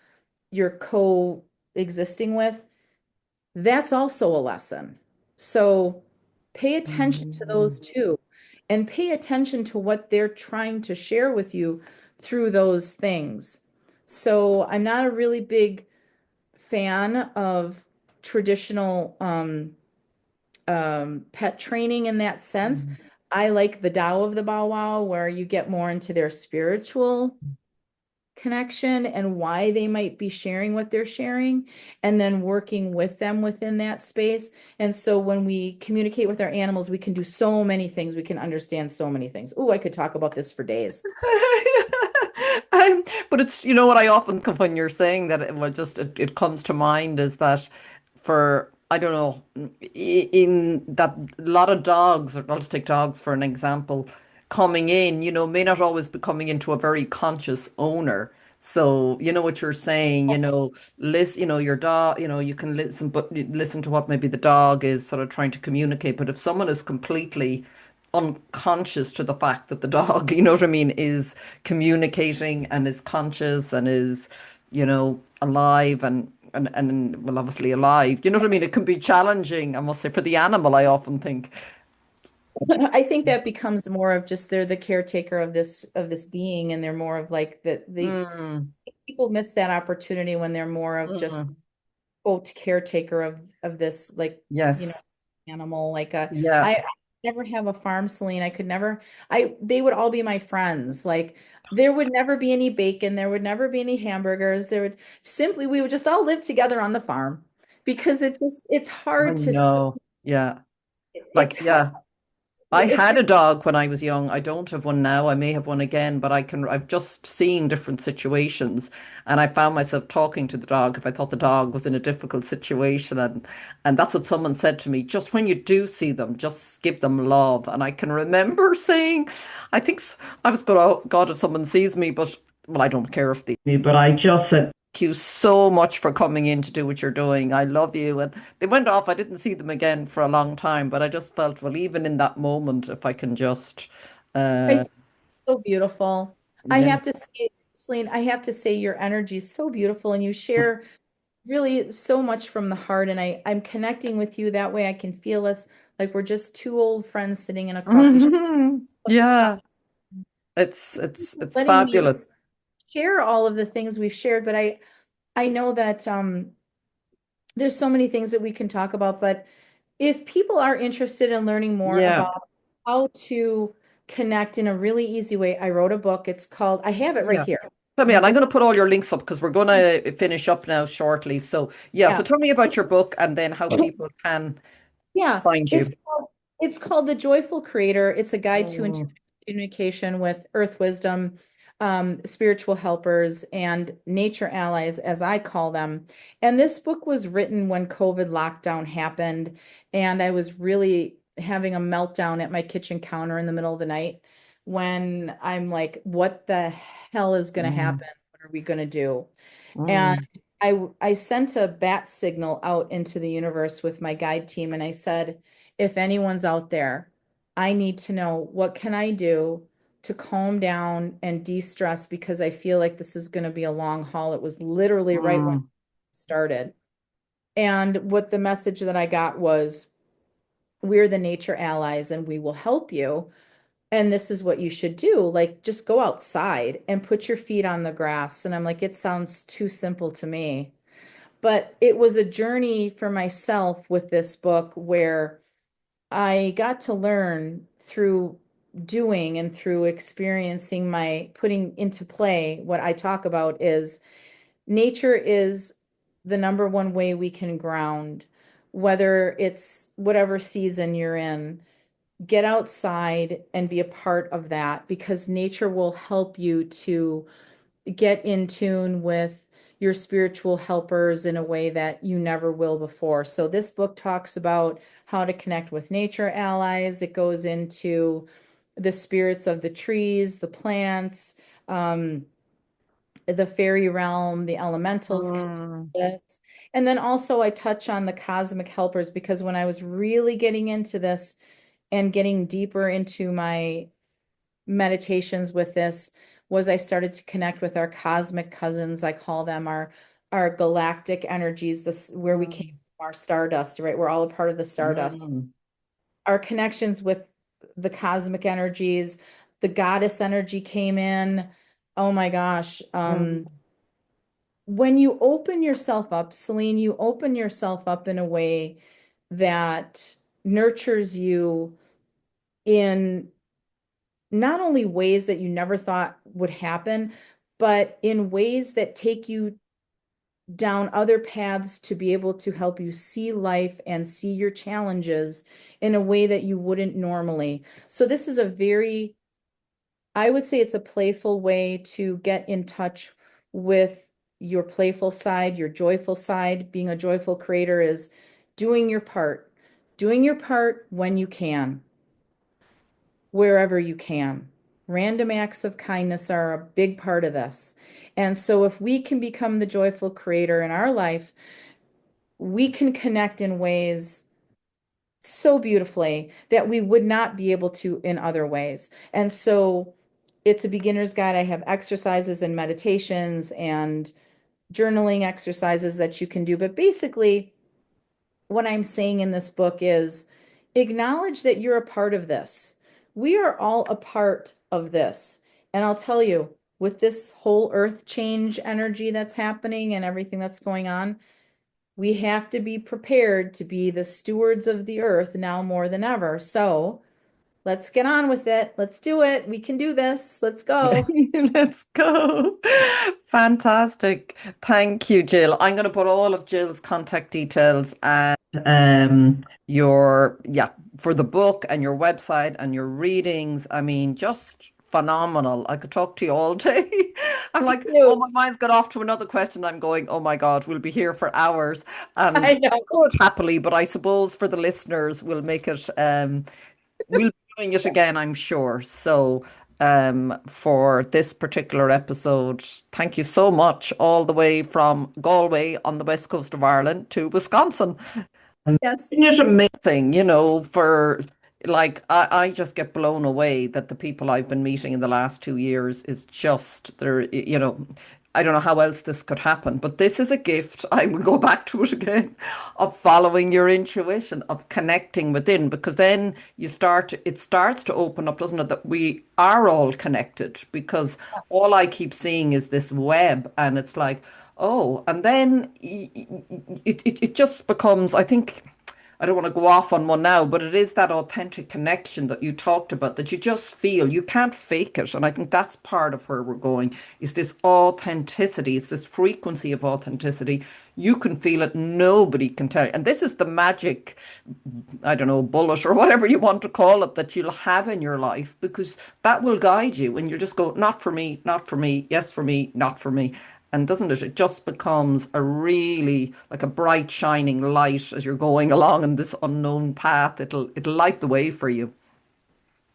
you're coexisting with, that's also a lesson. So pay attention to Mm. those too and pay attention to what they're trying to share with you through those things. So I'm not a really big fan of traditional pet training in that sense. Mm. I like the Tao of the Bow Wow, where you get more into their spiritual connection and why they might be sharing what they're sharing, and then working with them within that space. And so when we communicate with our animals, we can do so many things. We can understand so many things. Oh, I could talk about this for days. But it's, you know what I often, when you're saying that, it comes to mind is that for, I don't know, in that a lot of dogs, or I'll just take dogs for an example, coming in, may not always be coming into a very conscious owner. So, you know what you're saying, Yes. listen, your dog, you can listen, but listen to what maybe the dog is sort of trying to communicate. But if someone is completely unconscious to the fact that the dog, you know what I mean, is communicating and is conscious and is, alive and well, obviously alive. You know what I mean? It can be challenging, I must say, for the animal, I often think. I think that becomes more of just they're the caretaker of this being, and they're more of like the Mm, people miss that opportunity when they're more of just mm, quote caretaker of this like yes. animal like Yeah. I never have a farm, Celine. I could never, they would all be my friends. Like there would never be any bacon. There would never be any hamburgers. There would simply, we would just all live together on the farm because it's I hard to, know. Yeah. Like, it's hard. yeah. I It's had a dog when I was young. I don't have one now. I may have one again, but I've just seen different situations and I found myself talking to the dog if I thought the dog was in a difficult situation. And that's what someone said to me, just when you do see them, just give them love. And I can remember saying, I think I was going, oh God, if someone sees me, but well, I don't care if they me, but I just said, thank you so much for coming in to do what you're doing. I love you. And they went off. I didn't see them again for a long time, but I just felt, well, even in that moment, if I can just, I uh, think it's so beautiful. I yeah. have to say, Celine, I have to say your energy is so beautiful and you share really so much from the heart. And I'm connecting with you that way. I can feel us like we're just two old friends sitting in a coffee shop. Yeah, it's Letting me fabulous. share all of the things we've shared, but I know that there's so many things that we can talk about, but if people are interested in learning more Yeah, about how to connect in a really easy way, I wrote a book. It's called, I have it right yeah. here. Tell me, And the and I'm book, going to put all your links up because we're going to finish up now shortly. So, yeah, so yeah. tell me about your book and then how people can Yeah, find it's you. called, it's called The Joyful Creator. It's a guide to Mm, intuitive communication with earth wisdom, spiritual helpers, and nature allies, as I call them. And this book was written when COVID lockdown happened, and I was really having a meltdown at my kitchen counter in the middle of the night when I'm like, what the hell is going to mm, happen? What are we going to do? And mm, I sent a bat signal out into the universe with my guide team and I said, if anyone's out there, I need to know what can I do to calm down and de-stress because I feel like this is going to be a long haul. It was literally right when it mm, started. And what the message that I got was, we're the nature allies and we will help you. And this is what you should do. Like, just go outside and put your feet on the grass. And I'm like, it sounds too simple to me. But it was a journey for myself with this book where I got to learn through doing and through experiencing my putting into play. What I talk about is nature is the number one way we can ground, whether it's whatever season you're in. Get outside and be a part of that because nature will help you to get in tune with your spiritual helpers in a way that you never will before. So this book talks about how to connect with nature allies. It goes into the spirits of the trees, the plants, the fairy realm, the elementals. mm, This. And then also I touch on the cosmic helpers because when I was really getting into this and getting deeper into my meditations with this was I started to connect with our cosmic cousins. I call them our galactic energies, this where we came mm, from, our stardust, right? We're all a part of the stardust. mm, Our connections with the cosmic energies, the goddess energy came in. Oh my gosh. mm, When you open yourself up, Celine, you open yourself up in a way that nurtures you in not only ways that you never thought would happen, but in ways that take you down other paths to be able to help you see life and see your challenges in a way that you wouldn't normally. So this is a very, I would say it's a playful way to get in touch with your playful side, your joyful side. Being a joyful creator is doing your part, doing your part when you can wherever you can. Random acts of kindness are a big part of this. And so, if we can become the joyful creator in our life, we can connect in ways so beautifully that we would not be able to in other ways. And so, it's a beginner's guide. I have exercises and meditations and journaling exercises that you can do. But basically, what I'm saying in this book is acknowledge that you're a part of this. We are all a part of this. And I'll tell you, with this whole earth change energy that's happening and everything that's going on, we have to be prepared to be the stewards of the earth now more than ever. So let's get on with it. Let's do it. We can do this. Let's go. Let's go. Fantastic. Thank you, Jill. I'm going to put all of Jill's contact details and your, yeah, for the book and your website and your readings. I mean, just phenomenal. I could talk to you all day. I'm like, oh, You. my mind's got off to another question. I'm going, oh my God, we'll be here for hours. And I know. I could happily, but I suppose for the listeners, we'll make it we'll be doing it again, I'm sure. So, for this particular episode, thank you so much, all the way from Galway on the west coast of Ireland to Wisconsin. And Yes. isn't it amazing, for like I just get blown away that the people I've been meeting in the last 2 years is just there. I don't know how else this could happen, but this is a gift. I will go back to it again of following your intuition, of connecting within, because then it starts to open up, doesn't it, that we are all connected, because all I keep seeing is this web, and it's like, oh, and then it just becomes, I think, I don't want to go off on one now, but it is that authentic connection that you talked about that you just feel. You can't fake it. And I think that's part of where we're going is this authenticity, it's this frequency of authenticity. You can feel it, nobody can tell you. And this is the magic, I don't know, bullet or whatever you want to call it, that you'll have in your life, because that will guide you. And you just go, not for me, not for me, yes for me, not for me. And doesn't it? It just becomes a really like a bright shining light as you're going along in this unknown path. It'll light the way for you.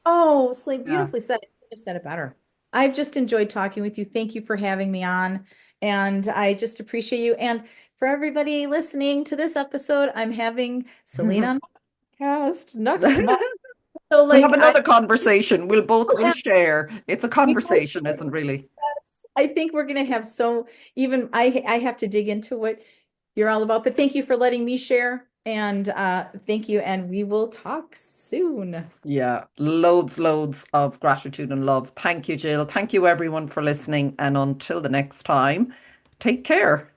Oh, Celine, Yeah. beautifully said. I couldn't have said it better. I've just enjoyed talking with you. Thank you for having me on. And I just appreciate you. And for everybody listening to this episode, I'm having Celine on my podcast next month. So We'll have like I another conversation. We'll share. It's a we will conversation, isn't really? yes. I think we're gonna have so even I have to dig into what you're all about. But thank you for letting me share. And thank you. And we will talk soon. Yeah. Loads of gratitude and love. Thank you, Jill. Thank you everyone for listening. And until the next time, take care.